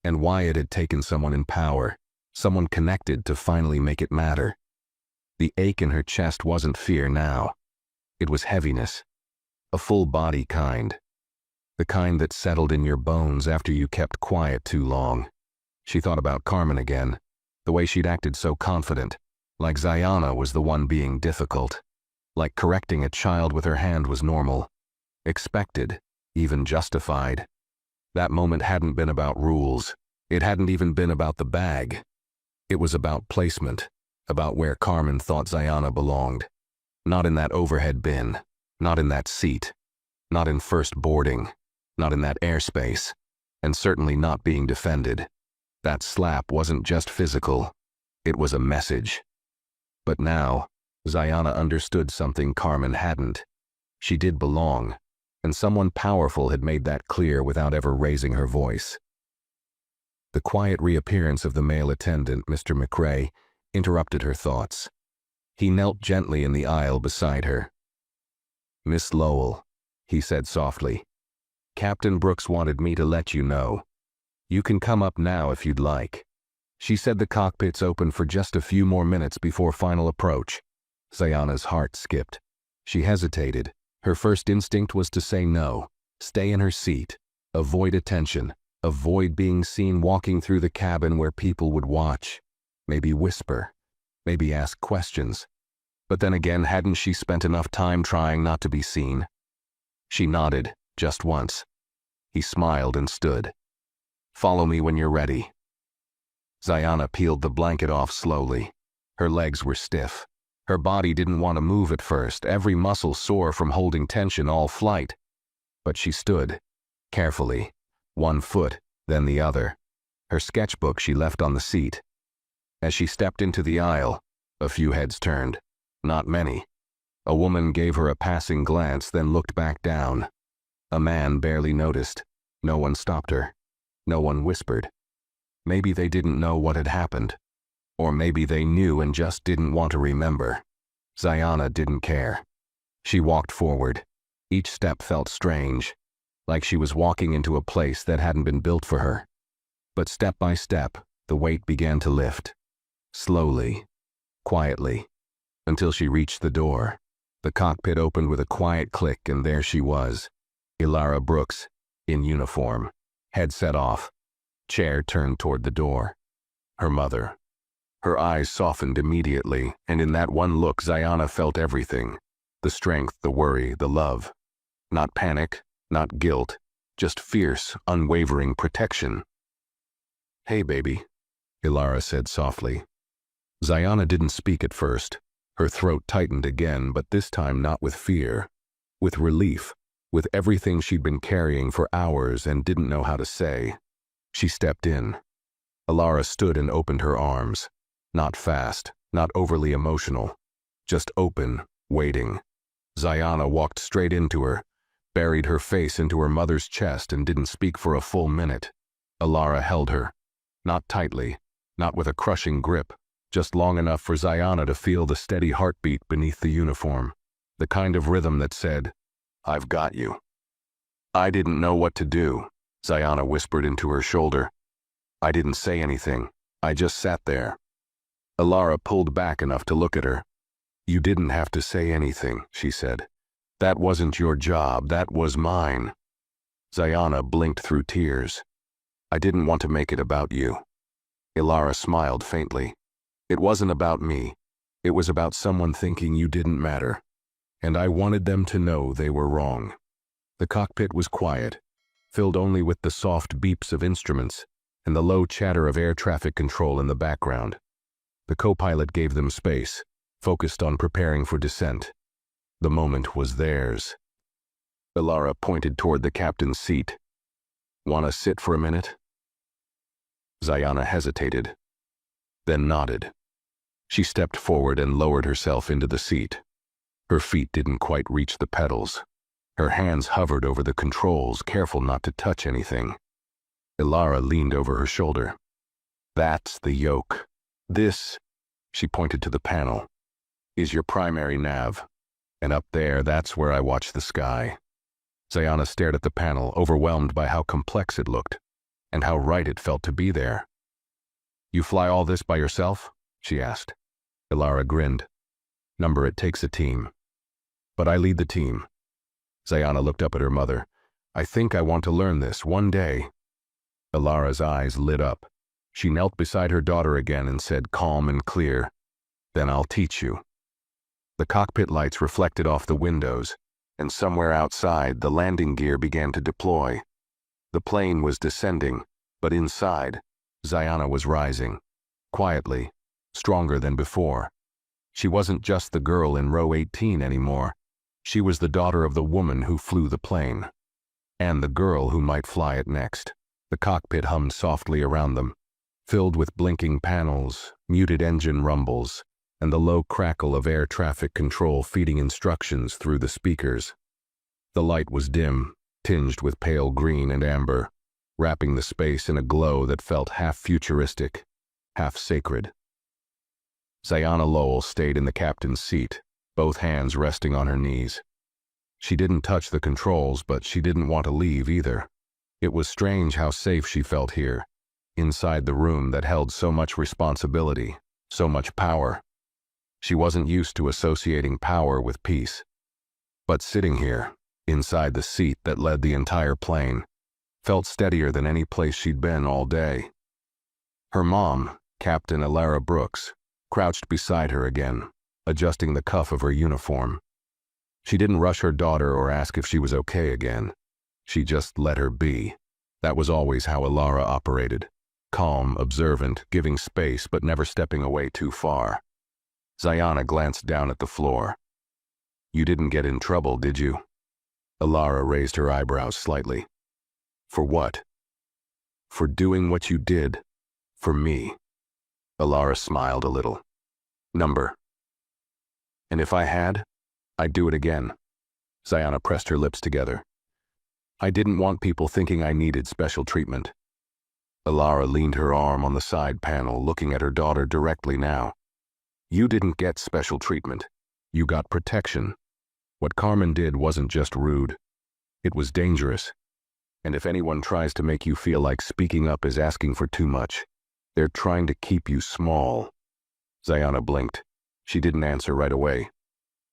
A: and why it had taken someone in power, someone connected, to finally make it matter. The ache in her chest wasn't fear now. It was heaviness, a full-body kind, the kind that settled in your bones after you kept quiet too long. She thought about Carmen again, the way she'd acted so confident, like Zayana was the one being difficult, like correcting a child with her hand was normal, expected, even justified. That moment hadn't been about rules. It hadn't even been about the bag. It was about placement, about where Carmen thought Zayana belonged. Not in that overhead bin, not in that seat, not in first boarding, not in that airspace, and certainly not being defended. That slap wasn't just physical. It was a message. But now, Zayana understood something Carmen hadn't. She did belong, and someone powerful had made that clear without ever raising her voice. The quiet reappearance of the male attendant, Mr. McRae, interrupted her thoughts. He knelt gently in the aisle beside her. "Miss Lowell," he said softly, "Captain Brooks wanted me to let you know. You can come up now if you'd like." She said the cockpits opened for just a few more minutes before final approach. Zayana's heart skipped. She hesitated. Her first instinct was to say no, stay in her seat, avoid attention, avoid being seen walking through the cabin where people would watch, maybe whisper, maybe ask questions. But then again, hadn't she spent enough time trying not to be seen? She nodded, just once. He smiled and stood. "Follow me when you're ready." Zayana peeled the blanket off slowly. Her legs were stiff. Her body didn't want to move at first, every muscle sore from holding tension all flight. But she stood, carefully, one foot, then the other. Her sketchbook she left on the seat. As she stepped into the aisle, a few heads turned. Not many. A woman gave her a passing glance, then looked back down. A man barely noticed. No one stopped her. No one whispered. Maybe they didn't know what had happened. Or maybe they knew and just didn't want to remember. Zayana didn't care. She walked forward. Each step felt strange, like she was walking into a place that hadn't been built for her. But step by step, the weight began to lift. Slowly, quietly, until she reached the door. The cockpit opened with a quiet click, and there she was. Elara Brooks, in uniform, headset off, chair turned toward the door. Her mother. Her eyes softened immediately, and in that one look Zayana felt everything. The strength, the worry, the love. Not panic, not guilt, just fierce, unwavering protection. "Hey, baby," Elara said softly. Zayana didn't speak at first. Her throat tightened again, but this time not with fear. With relief, with everything she'd been carrying for hours and didn't know how to say. She stepped in. Elara stood and opened her arms. Not fast, not overly emotional. Just open, waiting. Zayana walked straight into her, buried her face into her mother's chest and didn't speak for a full minute. Elara held her. Not tightly, not with a crushing grip, just long enough for Zayana to feel the steady heartbeat beneath the uniform. The kind of rhythm that said, "I've got you." "I didn't know what to do," Zayana whispered into her shoulder. I didn't say anything. I just sat there. Ilara pulled back enough to look at her. You didn't have to say anything, she said. That wasn't your job, that was mine. Zayana blinked through tears. I didn't want to make it about you. Ilara smiled faintly. It wasn't about me. It was about someone thinking you didn't matter. And I wanted them to know they were wrong. The cockpit was quiet, filled only with the soft beeps of instruments and the low chatter of air traffic control in the background. The co-pilot gave them space, focused on preparing for descent. The moment was theirs. Ilara pointed toward the captain's seat. Want to sit for a minute? Zayana hesitated, then nodded. She stepped forward and lowered herself into the seat. Her feet didn't quite reach the pedals. Her hands hovered over the controls, careful not to touch anything. Ilara leaned over her shoulder. That's the yoke. This, she pointed to the panel, is your primary nav. And up there, that's where I watch the sky. Zayana stared at the panel, overwhelmed by how complex it looked, and how right it felt to be there. You fly all this by yourself? She asked. Ilara grinned. Number, it takes a team. But I lead the team. Zayana looked up at her mother. I think I want to learn this one day. Ilara's eyes lit up. She knelt beside her daughter again and said, calm and clear, then I'll teach you. The cockpit lights reflected off the windows, and somewhere outside, the landing gear began to deploy. The plane was descending, but inside, Zayana was rising, quietly, stronger than before. She wasn't just the girl in row 18 anymore. She was the daughter of the woman who flew the plane, and the girl who might fly it next. The cockpit hummed softly around them, filled with blinking panels, muted engine rumbles, and the low crackle of air traffic control feeding instructions through the speakers. The light was dim, tinged with pale green and amber, wrapping the space in a glow that felt half futuristic, half sacred. Zayana Lowell stayed in the captain's seat, both hands resting on her knees. She didn't touch the controls, but she didn't want to leave either. It was strange how safe she felt here, inside the room that held so much responsibility, so much power. She wasn't used to associating power with peace. But sitting here, inside the seat that led the entire plane, felt steadier than any place she'd been all day. Her mom, Captain Ilara Brooks, crouched beside her again, adjusting the cuff of her uniform. She didn't rush her daughter or ask if she was okay again. She just let her be. That was always how Ilara operated. Calm, observant, giving space but never stepping away too far. Zayana glanced down at the floor. You didn't get in trouble, did you? Ilara raised her eyebrows slightly. For what? For doing what you did. For me. Ilara smiled a little. Number. And if I had, I'd do it again. Zayana pressed her lips together. I didn't want people thinking I needed special treatment. Ilara leaned her arm on the side panel, looking at her daughter directly now. You didn't get special treatment. You got protection. What Carmen did wasn't just rude. It was dangerous. And if anyone tries to make you feel like speaking up is asking for too much, they're trying to keep you small. Zayana blinked. She didn't answer right away.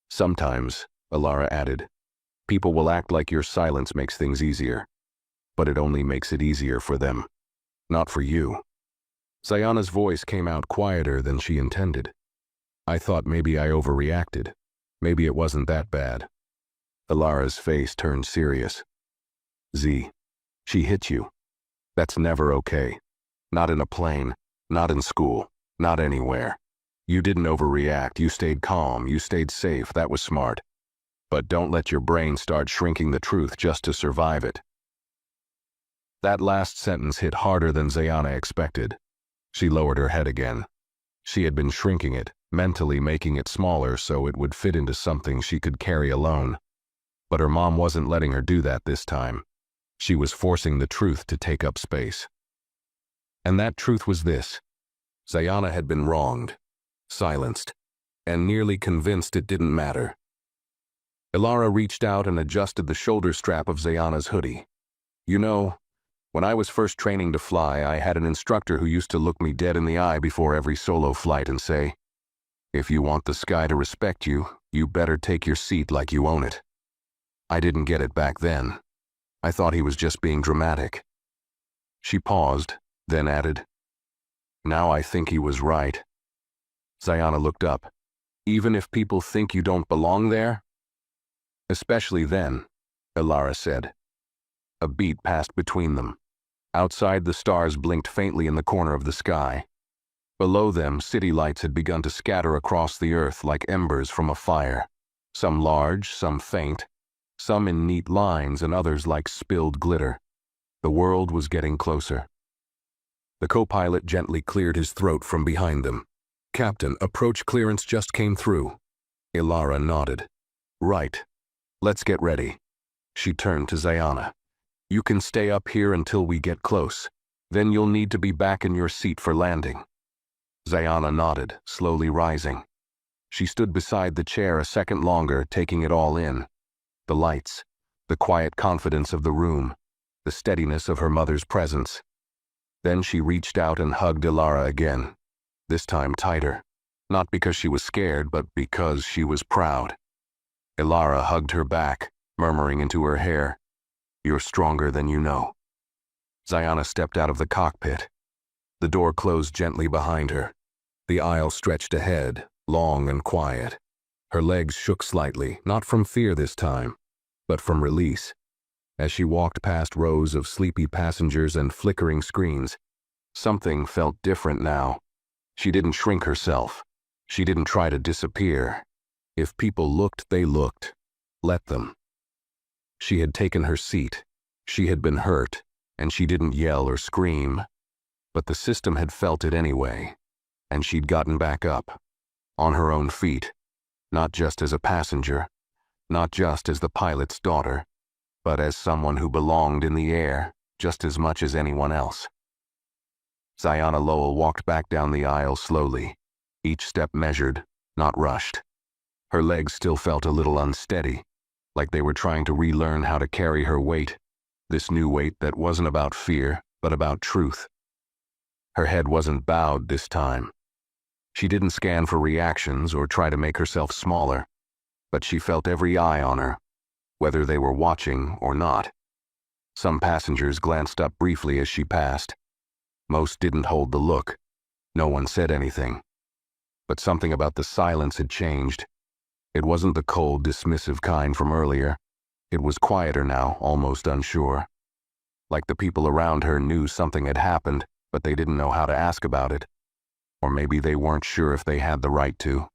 A: Sometimes, Ilara added, people will act like your silence makes things easier. But it only makes it easier for them. Not for you. Zayana's voice came out quieter than she intended. I thought maybe I overreacted. Maybe it wasn't that bad. Ilara's face turned serious. Z, she hit you. That's never okay. Not in a plane, not in school, not anywhere. You didn't overreact, you stayed calm, you stayed safe, that was smart. But don't let your brain start shrinking the truth just to survive it. That last sentence hit harder than Zayana expected. She lowered her head again. She had been shrinking it, mentally making it smaller so it would fit into something she could carry alone. But her mom wasn't letting her do that this time. She was forcing the truth to take up space. And that truth was this. Zayana had been wronged, silenced, and nearly convinced it didn't matter. Ilara reached out and adjusted the shoulder strap of Zayana's hoodie. You know, When I was first training to fly, I had an instructor who used to look me dead in the eye before every solo flight and say, "If you want the sky to respect you, you better take your seat like you own it." I didn't get it back then. I thought he was just being dramatic. She paused, then added, "Now I think he was right." Zayana looked up. "Even if people think you don't belong there?" "Especially then," Ilara said. A beat passed between them. Outside, the stars blinked faintly in the corner of the sky. Below them, city lights had begun to scatter across the earth like embers from a fire, some large, some faint, some in neat lines and others like spilled glitter. The world was getting closer. The co-pilot gently cleared his throat from behind them. "Captain, approach clearance just came through." Ilara nodded. "Right. Let's get ready." She turned to Zayana. "You can stay up here until we get close. Then you'll need to be back in your seat for landing." Zayana nodded, slowly rising. She stood beside the chair a second longer, taking it all in. The lights, the quiet confidence of the room, the steadiness of her mother's presence. Then she reached out and hugged Ilara again, this time tighter, not because she was scared, but because she was proud. Ilara hugged her back, murmuring into her hair, "You're stronger than you know." Zayana stepped out of the cockpit. The door closed gently behind her. The aisle stretched ahead, long and quiet. Her legs shook slightly, not from fear this time, but from release. As she walked past rows of sleepy passengers and flickering screens, something felt different now. She didn't shrink herself. She didn't try to disappear. If people looked, they looked. Let them. She had taken her seat. She had been hurt, and she didn't yell or scream. But the system had felt it anyway, and she'd gotten back up, on her own feet, not just as a passenger, not just as the pilot's daughter, but as someone who belonged in the air just as much as anyone else. Zayana Lowell walked back down the aisle slowly, each step measured, not rushed. Her legs still felt a little unsteady, like they were trying to relearn how to carry her weight, this new weight that wasn't about fear, but about truth. Her head wasn't bowed this time. She didn't scan for reactions or try to make herself smaller, but she felt every eye on her, whether they were watching or not. Some passengers glanced up briefly as she passed. Most didn't hold the look. No one said anything. But something about the silence had changed. It wasn't the cold, dismissive kind from earlier. It was quieter now, almost unsure. Like the people around her knew something had happened, but they didn't know how to ask about it. Or maybe they weren't sure if they had the right to.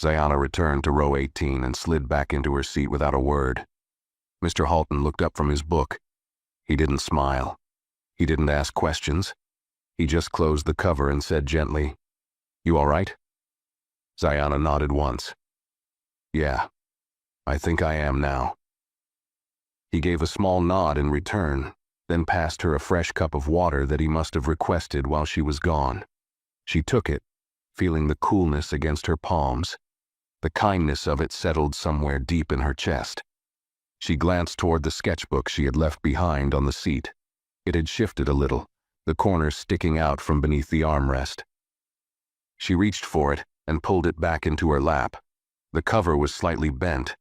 A: Zayana returned to row 18 and slid back into her seat without a word. Mr. Halton looked up from his book. He didn't smile. He didn't ask questions. He just closed the cover and said gently, "You all right?" Zayana nodded once. "Yeah, I think I am now." He gave a small nod in return, then passed her a fresh cup of water that he must have requested while she was gone. She took it, feeling the coolness against her palms. The kindness of it settled somewhere deep in her chest. She glanced toward the sketchbook she had left behind on the seat. It had shifted a little, the corner sticking out from beneath the armrest. She reached for it and pulled it back into her lap. The cover was slightly bent,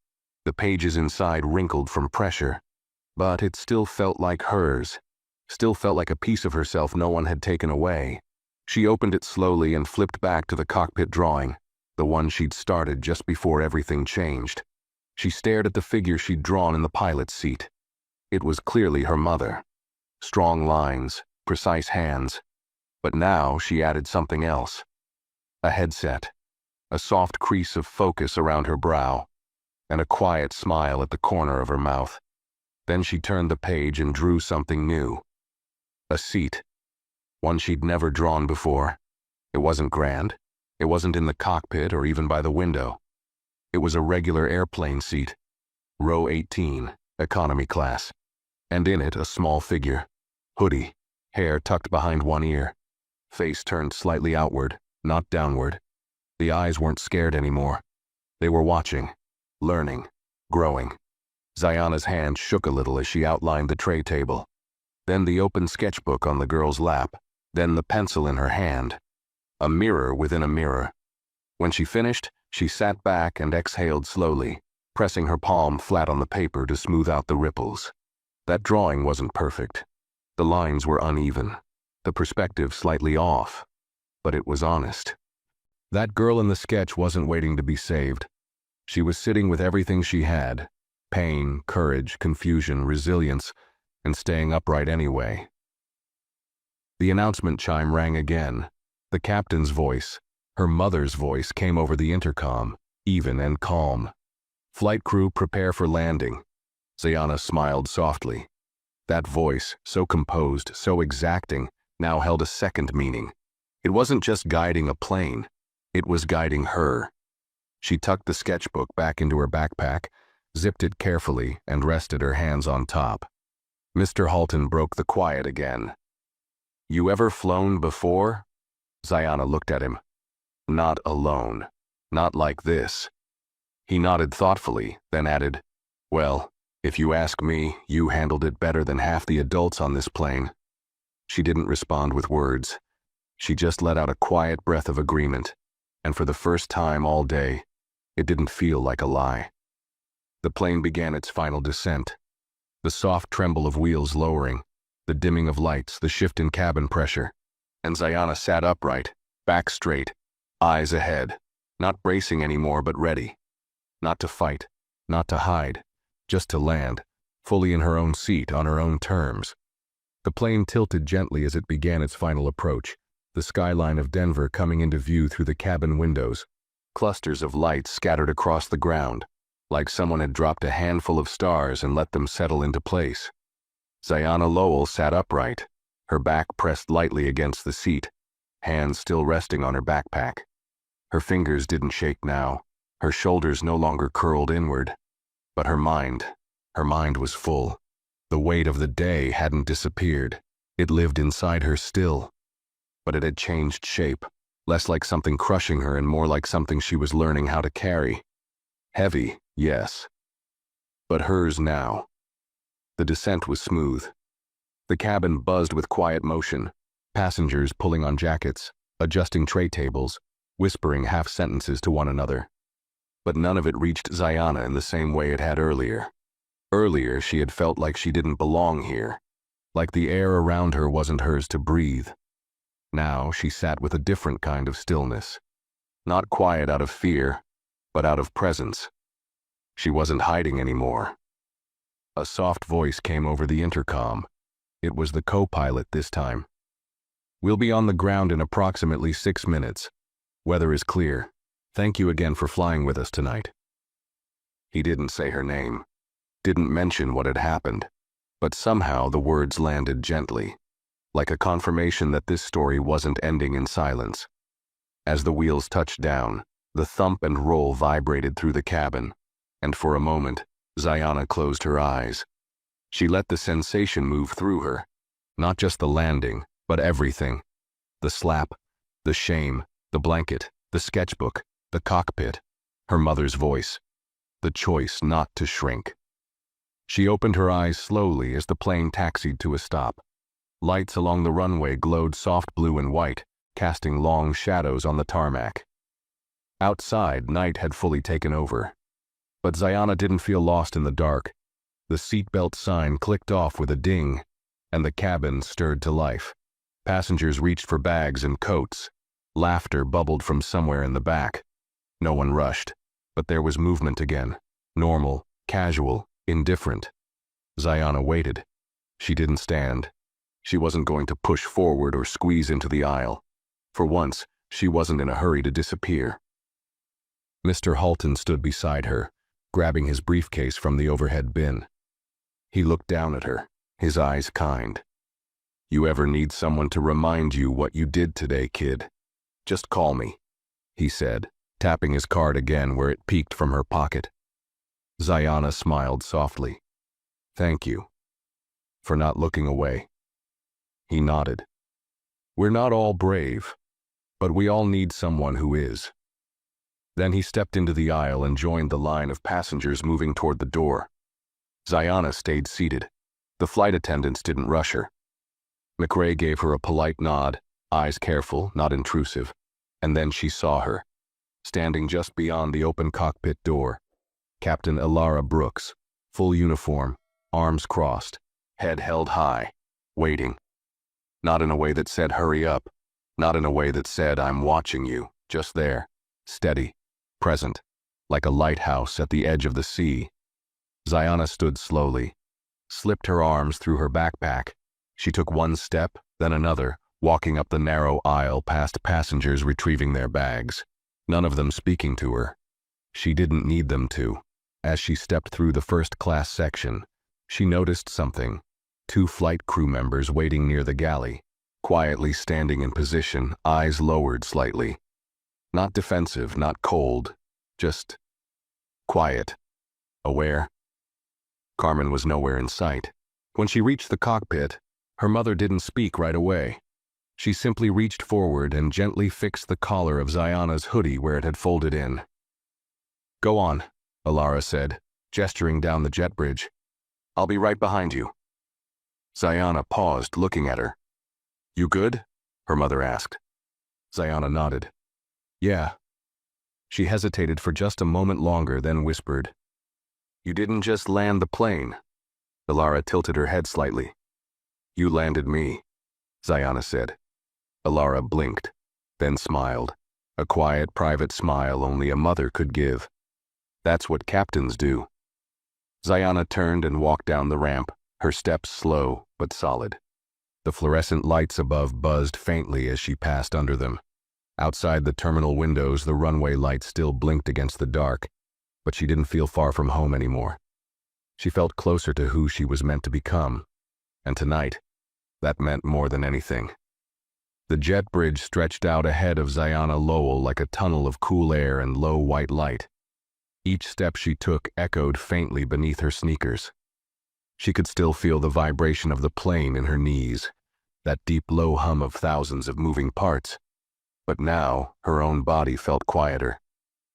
A: the pages inside wrinkled from pressure, but it still felt like hers, still felt like a piece of herself no one had taken away. She opened it slowly and flipped back to the cockpit drawing, the one she'd started just before everything changed. She stared at the figure she'd drawn in the pilot's seat. It was clearly her mother. Strong lines, precise hands. But now she added something else. A headset, a soft crease of focus around her brow, and a quiet smile at the corner of her mouth. Then she turned the page and drew something new. A seat. One she'd never drawn before. It wasn't grand. It wasn't in the cockpit or even by the window. It was a regular airplane seat. Row 18, economy class. And in it a small figure. Hoodie, hair tucked behind one ear. Face turned slightly outward, not downward. The eyes weren't scared anymore. They were watching, learning, growing. Zayana's hand shook a little as she outlined the tray table. then the open sketchbook on the girl's lap, then the pencil in her hand. A mirror within a mirror. When she finished, she sat back and exhaled slowly, pressing her palm flat on the paper to smooth out the ripples. That drawing wasn't perfect. The lines were uneven, the perspective slightly off, but it was honest. That girl in the sketch wasn't waiting to be saved. She was sitting with everything she had: pain, courage, confusion, resilience, and staying upright anyway. The announcement chime rang again. The captain's voice, her mother's voice, came over the intercom, even and calm. "Flight crew, prepare for landing." Zayana smiled softly. That voice, so composed, so exacting, now held a second meaning. It wasn't just guiding a plane, it was guiding her. She tucked the sketchbook back into her backpack, zipped it carefully, and rested her hands on top. Mr. Halton broke the quiet again. "You ever flown before?" Zayana looked at him. "Not alone. Not like this." He nodded thoughtfully, then added, "Well, if you ask me, you handled it better than half the adults on this plane." She didn't respond with words. She just let out a quiet breath of agreement, and for the first time all day, it didn't feel like a lie. The plane began its final descent. The soft tremble of wheels lowering, the dimming of lights, the shift in cabin pressure. And Zayana sat upright, back straight, eyes ahead, not bracing anymore but ready. Not to fight, not to hide, just to land, fully in her own seat on her own terms. The plane tilted gently as it began its final approach, the skyline of Denver coming into view through the cabin windows. Clusters of lights scattered across the ground, like someone had dropped a handful of stars and let them settle into place. Zayana Lowell sat upright, her back pressed lightly against the seat, hands still resting on her backpack. Her fingers didn't shake now, her shoulders no longer curled inward. But her mind was full. The weight of the day hadn't disappeared. It lived inside her still. But it had changed shape, less like something crushing her and more like something she was learning how to carry. Heavy, yes, but hers now. The descent was smooth. The cabin buzzed with quiet motion, passengers pulling on jackets, adjusting tray tables, whispering half-sentences to one another. But none of it reached Zayana in the same way it had earlier. Earlier, she had felt like she didn't belong here, like the air around her wasn't hers to breathe. Now she sat with a different kind of stillness. Not quiet out of fear, but out of presence. She wasn't hiding anymore. A soft voice came over the intercom. It was the co-pilot this time. "We'll be on the ground in approximately 6 minutes. Weather is clear. Thank you again for flying with us tonight." He didn't say her name, didn't mention what had happened, but somehow the words landed gently, like a confirmation that this story wasn't ending in silence. As the wheels touched down, the thump and roll vibrated through the cabin, and for a moment, Zayana closed her eyes. She let the sensation move through her, not just the landing, but everything. The slap, the shame, the blanket, the sketchbook, the cockpit, her mother's voice, the choice not to shrink. She opened her eyes slowly as the plane taxied to a stop. Lights along the runway glowed soft blue and white, casting long shadows on the tarmac. Outside, night had fully taken over. But Zayana didn't feel lost in the dark. The seatbelt sign clicked off with a ding, and the cabin stirred to life. Passengers reached for bags and coats. Laughter bubbled from somewhere in the back. No one rushed, but there was movement again. Normal, casual, indifferent. Zayana waited. She didn't stand. She wasn't going to push forward or squeeze into the aisle. For once, she wasn't in a hurry to disappear. Mr. Halton stood beside her, grabbing his briefcase from the overhead bin. He looked down at her, his eyes kind. "You ever need someone to remind you what you did today, kid? Just call me," he said, tapping his card again where it peeked from her pocket. Zayana smiled softly. "Thank you for not looking away." He nodded. "We're not all brave, but we all need someone who is." Then he stepped into the aisle and joined the line of passengers moving toward the door. Zayana stayed seated. The flight attendants didn't rush her. McRae gave her a polite nod, eyes careful, not intrusive, and then she saw her, standing just beyond the open cockpit door. Captain Elara Brooks, full uniform, arms crossed, head held high, waiting. Not in a way that said hurry up, not in a way that said I'm watching you, just there, steady, present, like a lighthouse at the edge of the sea. Ziana stood slowly, slipped her arms through her backpack. She took one step, then another, walking up the narrow aisle past passengers retrieving their bags, none of them speaking to her. She didn't need them to. As she stepped through the first-class section, she noticed something. 2 flight crew members waiting near the galley, quietly standing in position, eyes lowered slightly. Not defensive, not cold, just quiet, aware. Carmen was nowhere in sight. When she reached the cockpit, her mother didn't speak right away. She simply reached forward and gently fixed the collar of Ziana's hoodie where it had folded in. "Go on," Elara said, gesturing down the jet bridge. "I'll be right behind you." Ziana paused, looking at her. "You good?" her mother asked. Ziana nodded. "Yeah." She hesitated for just a moment longer, then whispered, "You didn't just land the plane." Elara tilted her head slightly. "You landed me," Ziana said. Elara blinked, then smiled, a quiet, private smile only a mother could give. "That's what captains do." Ziana turned and walked down the ramp, her steps slow but solid. The fluorescent lights above buzzed faintly as she passed under them. Outside the terminal windows, the runway lights still blinked against the dark, but she didn't feel far from home anymore. She felt closer to who she was meant to become, and tonight, that meant more than anything. The jet bridge stretched out ahead of Ziana Lowell like a tunnel of cool air and low white light. Each step she took echoed faintly beneath her sneakers. She could still feel the vibration of the plane in her knees, that deep low hum of thousands of moving parts. But now, her own body felt quieter.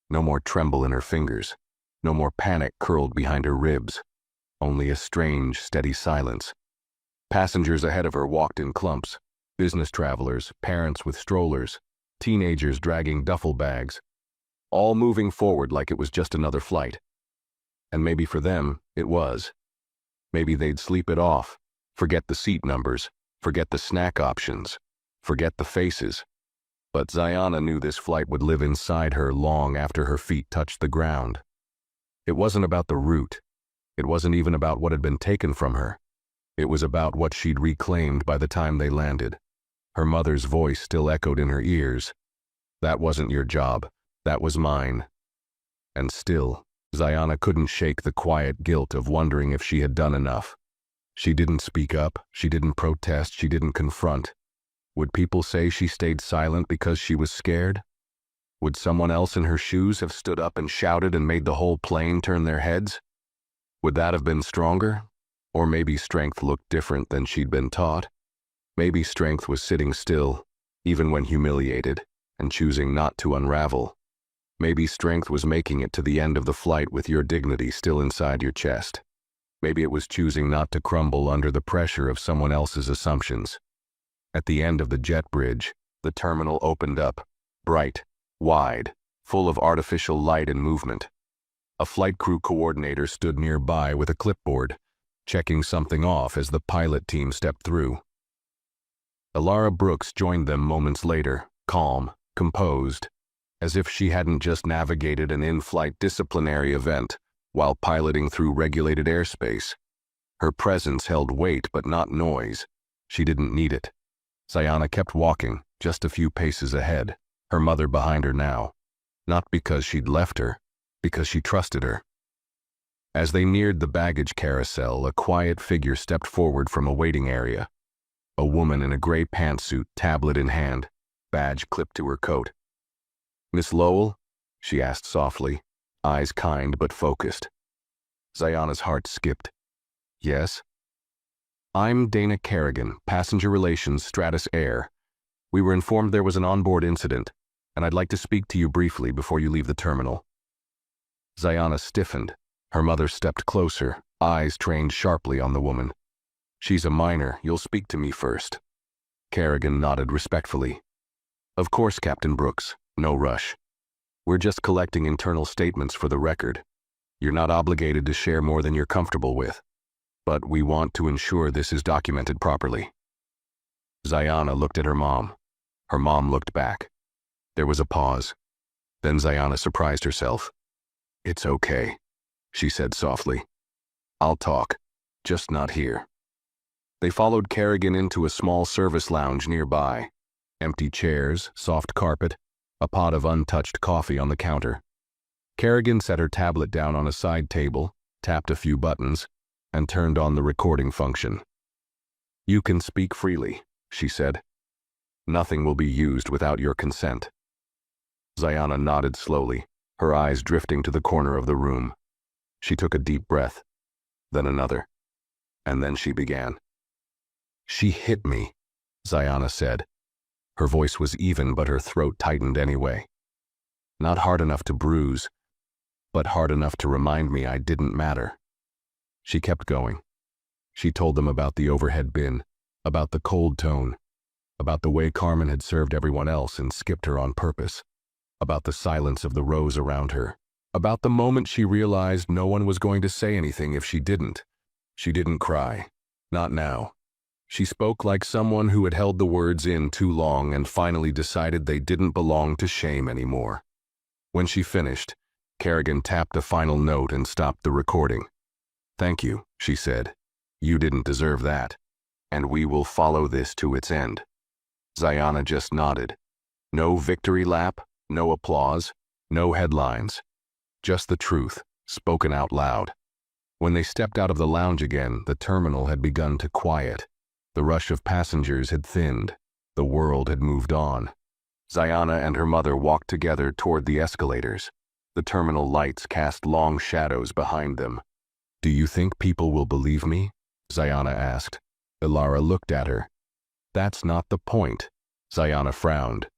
A: No more tremble in her fingers, no more panic curled behind her ribs, only a strange, steady silence. Passengers ahead of her walked in clumps, business travelers, parents with strollers, teenagers dragging duffel bags, all moving forward like it was just another flight. And maybe for them, it was. Maybe they'd sleep it off, forget the seat numbers, forget the snack options, forget the faces. But Ziana knew this flight would live inside her long after her feet touched the ground. It wasn't about the route. It wasn't even about what had been taken from her. It was about what she'd reclaimed by the time they landed. Her mother's voice still echoed in her ears. "That wasn't your job. That was mine." And still, Ziana couldn't shake the quiet guilt of wondering if she had done enough. She didn't speak up, she didn't protest, she didn't confront. Would people say she stayed silent because she was scared? Would someone else in her shoes have stood up and shouted and made the whole plane turn their heads? Would that have been stronger? Or maybe strength looked different than she'd been taught. Maybe strength was sitting still, even when humiliated, and choosing not to unravel. Maybe strength was making it to the end of the flight with your dignity still inside your chest. Maybe it was choosing not to crumble under the pressure of someone else's assumptions. At the end of the jet bridge, the terminal opened up, bright, wide, full of artificial light and movement. A flight crew coordinator stood nearby with a clipboard, checking something off as the pilot team stepped through. Elara Brooks joined them moments later, calm, composed, as if she hadn't just navigated an in-flight disciplinary event while piloting through regulated airspace. Her presence held weight but not noise. She didn't need it. Ziana kept walking, just a few paces ahead, her mother behind her now. Not because she'd left her, because she trusted her. As they neared the baggage carousel, a quiet figure stepped forward from a waiting area. A woman in a gray pantsuit, tablet in hand, badge clipped to her coat. "Miss Lowell?" she asked softly, eyes kind but focused. Ziana's heart skipped. "Yes?" "I'm Dana Kerrigan, Passenger Relations, Stratus Air. We were informed there was an onboard incident, and I'd like to speak to you briefly before you leave the terminal." Ziana stiffened. Her mother stepped closer, eyes trained sharply on the woman. "She's a minor. You'll speak to me first. Kerrigan nodded respectfully. Of course, Captain Brooks, no rush. We're just collecting internal statements for the record. You're not obligated to share more than you're comfortable with. But we want to ensure this is documented properly. Zayana looked at her mom. Her mom looked back. There was a pause. Then Zayana surprised herself. It's okay, she said softly. I'll talk, just not here. They followed Kerrigan into a small service lounge nearby. Empty chairs, soft carpet, a pot of untouched coffee on the counter. Kerrigan set her tablet down on a side table, tapped a few buttons, and turned on the recording function. You can speak freely, she said. Nothing will be used without your consent. Zayana nodded slowly, her eyes drifting to the corner of the room. She took a deep breath, then another, and then she began. She hit me, Zayana said. Her voice was even, but her throat tightened anyway. Not hard enough to bruise, but hard enough to remind me I didn't matter. She kept going. She told them about the overhead bin, about the cold tone, about the way Carmen had served everyone else and skipped her on purpose, about the silence of the rows around her, about the moment she realized no one was going to say anything if she didn't. She didn't cry. Not now. She spoke like someone who had held the words in too long and finally decided they didn't belong to shame anymore. When she finished, Kerrigan tapped a final note and stopped the recording. Thank you, she said. You didn't deserve that. And we will follow this to its end. Zayana just nodded. No victory lap, no applause, no headlines. Just the truth, spoken out loud. When they stepped out of the lounge again, the terminal had begun to quiet. The rush of passengers had thinned. The world had moved on. Zayana and her mother walked together toward the escalators. The terminal lights cast long shadows behind them. Do you think people will believe me? Zayana asked. Ilara looked at her. That's not the point. Zayana frowned.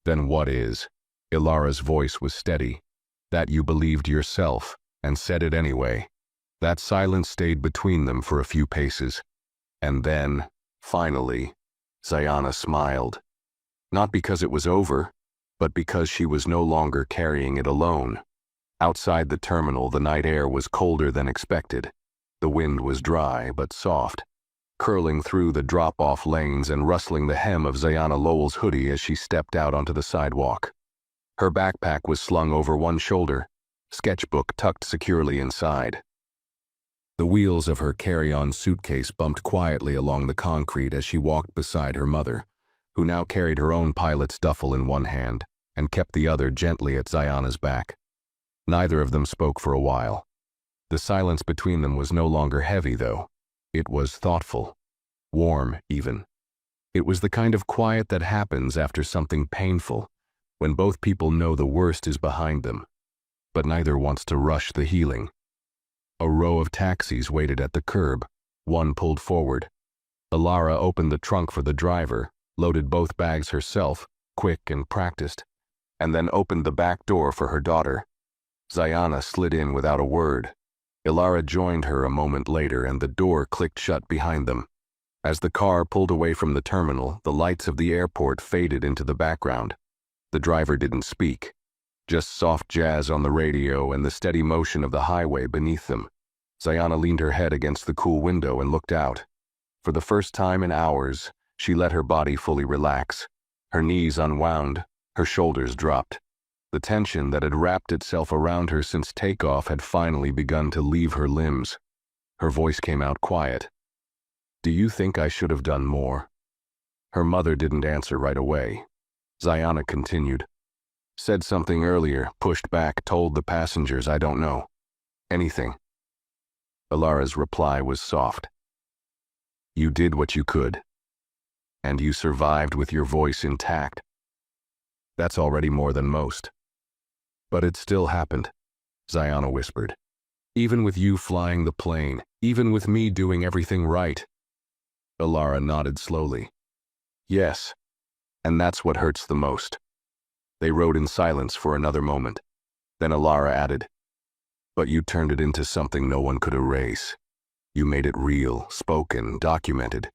A: Then what is? Ilara's voice was steady. That you believed yourself, and said it anyway. That silence stayed between them for a few paces. And then, finally, Zayana smiled. Not because it was over, but because she was no longer carrying it alone. Outside the terminal, the night air was colder than expected. The wind was dry but soft, curling through the drop-off lanes and rustling the hem of Zayana Lowell's hoodie as she stepped out onto the sidewalk. Her backpack was slung over one shoulder, sketchbook tucked securely inside. The wheels of her carry-on suitcase bumped quietly along the concrete as she walked beside her mother, who now carried her own pilot's duffel in one hand and kept the other gently at Zayana's back. Neither of them spoke for a while. The silence between them was no longer heavy, though. It was thoughtful, warm even. It was the kind of quiet that happens after something painful, when both people know the worst is behind them, but neither wants to rush the healing. A row of taxis waited at the curb. One pulled forward. Ilara opened the trunk for the driver, loaded both bags herself, quick and practiced, and then opened the back door for her daughter. Zayana slid in without a word. Ilara joined her a moment later and the door clicked shut behind them. As the car pulled away from the terminal, the lights of the airport faded into the background. The driver didn't speak. Just soft jazz on the radio and the steady motion of the highway beneath them. Zayana leaned her head against the cool window and looked out. For the first time in hours, she let her body fully relax. Her knees unwound, her shoulders dropped. The tension that had wrapped itself around her since takeoff had finally begun to leave her limbs. Her voice came out quiet. Do you think I should have done more? Her mother didn't answer right away. Zayana continued. Said something earlier, pushed back, told the passengers I don't know. Anything. Ilara's reply was soft. You did what you could. And you survived with your voice intact. That's already more than most. But it still happened, Zayana whispered. Even with you flying the plane, even with me doing everything right. Ilara nodded slowly. Yes, and that's what hurts the most. They rode in silence for another moment. Then Ilara added, but you turned it into something no one could erase. You made it real, spoken, documented.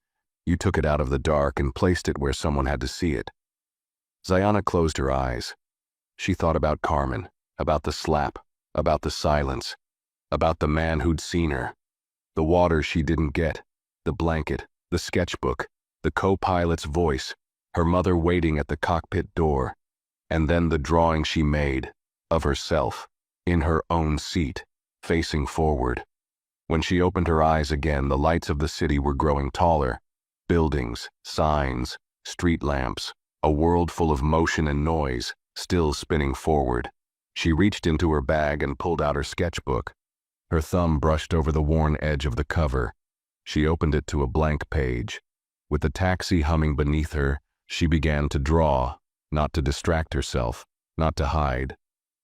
A: You took it out of the dark and placed it where someone had to see it. Zayana closed her eyes. She thought about Carmen, about the slap, about the silence, about the man who'd seen her, the water she didn't get, the blanket, the sketchbook, the co-pilot's voice, her mother waiting at the cockpit door, and then the drawing she made of herself in her own seat, facing forward. When she opened her eyes again, the lights of the city were growing taller. Buildings, signs, street lamps, a world full of motion and noise, still spinning forward. She reached into her bag and pulled out her sketchbook. Her thumb brushed over the worn edge of the cover. She opened it to a blank page. With the taxi humming beneath her, she began to draw, not to distract herself, not to hide,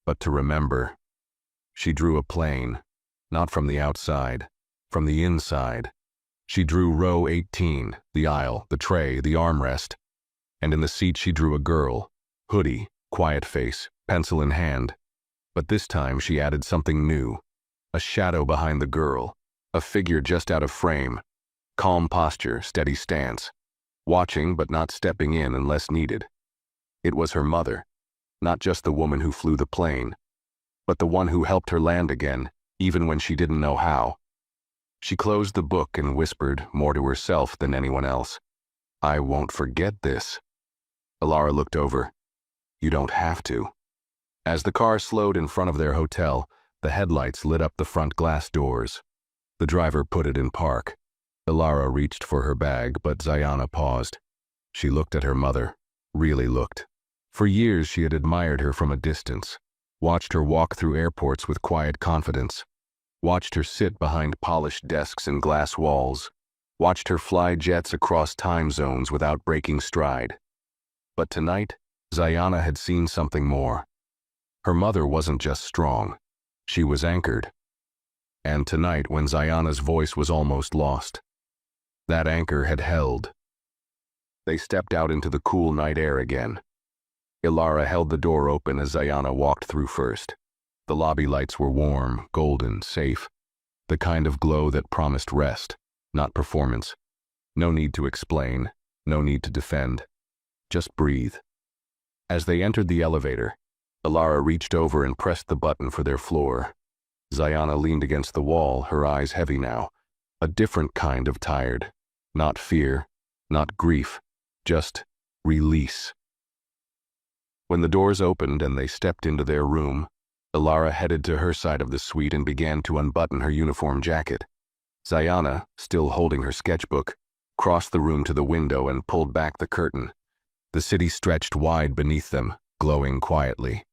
A: but to remember. She drew a plane, not from the outside, from the inside. She drew row 18, the aisle, the tray, the armrest, and in the seat she drew a girl, hoodie, quiet face, pencil in hand. But this time she added something new, a shadow behind the girl, a figure just out of frame, calm posture, steady stance, watching but not stepping in unless needed. It was her mother, not just the woman who flew the plane, but the one who helped her land again, even when she didn't know how. She closed the book and whispered, more to herself than anyone else, "I won't forget this." Ilara looked over. "You don't have to." As the car slowed in front of their hotel, the headlights lit up the front glass doors. The driver put it in park. Ilara reached for her bag, but Zayana paused. She looked at her mother, really looked. For years she had admired her from a distance, watched her walk through airports with quiet confidence, watched her sit behind polished desks and glass walls, watched her fly jets across time zones without breaking stride. But tonight, Zayana had seen something more. Her mother wasn't just strong, she was anchored. And tonight, when Zayana's voice was almost lost, that anchor had held. They stepped out into the cool night air again. Ilara held the door open as Zayana walked through first. The lobby lights were warm, golden, safe, the kind of glow that promised rest, not performance. No need to explain, no need to defend. Just breathe. As they entered the elevator, Ilara reached over and pressed the button for their floor. Zayana leaned against the wall, her eyes heavy now, a different kind of tired. Not fear, not grief, just release. When the doors opened and they stepped into their room, Ilara headed to her side of the suite and began to unbutton her uniform jacket. Zayana, still holding her sketchbook, crossed the room to the window and pulled back the curtain. The city stretched wide beneath them, glowing quietly.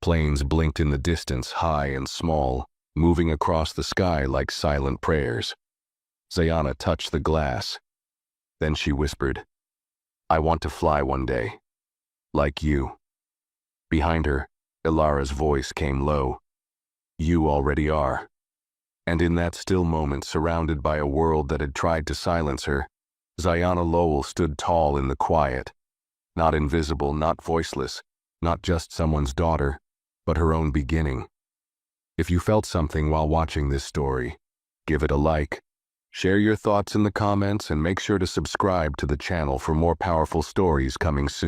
A: Planes blinked in the distance, high and small, moving across the sky like silent prayers. Zayana touched the glass. Then she whispered, "I want to fly one day. Like you." Behind her, Ilara's voice came low. "You already are." And in that still moment, surrounded by a world that had tried to silence her, Zayana Lowell stood tall in the quiet. Not invisible, not voiceless, not just someone's daughter, but her own beginning. If you felt something while watching this story, give it a like. Share your thoughts in the comments and make sure to subscribe to the channel for more powerful stories coming soon.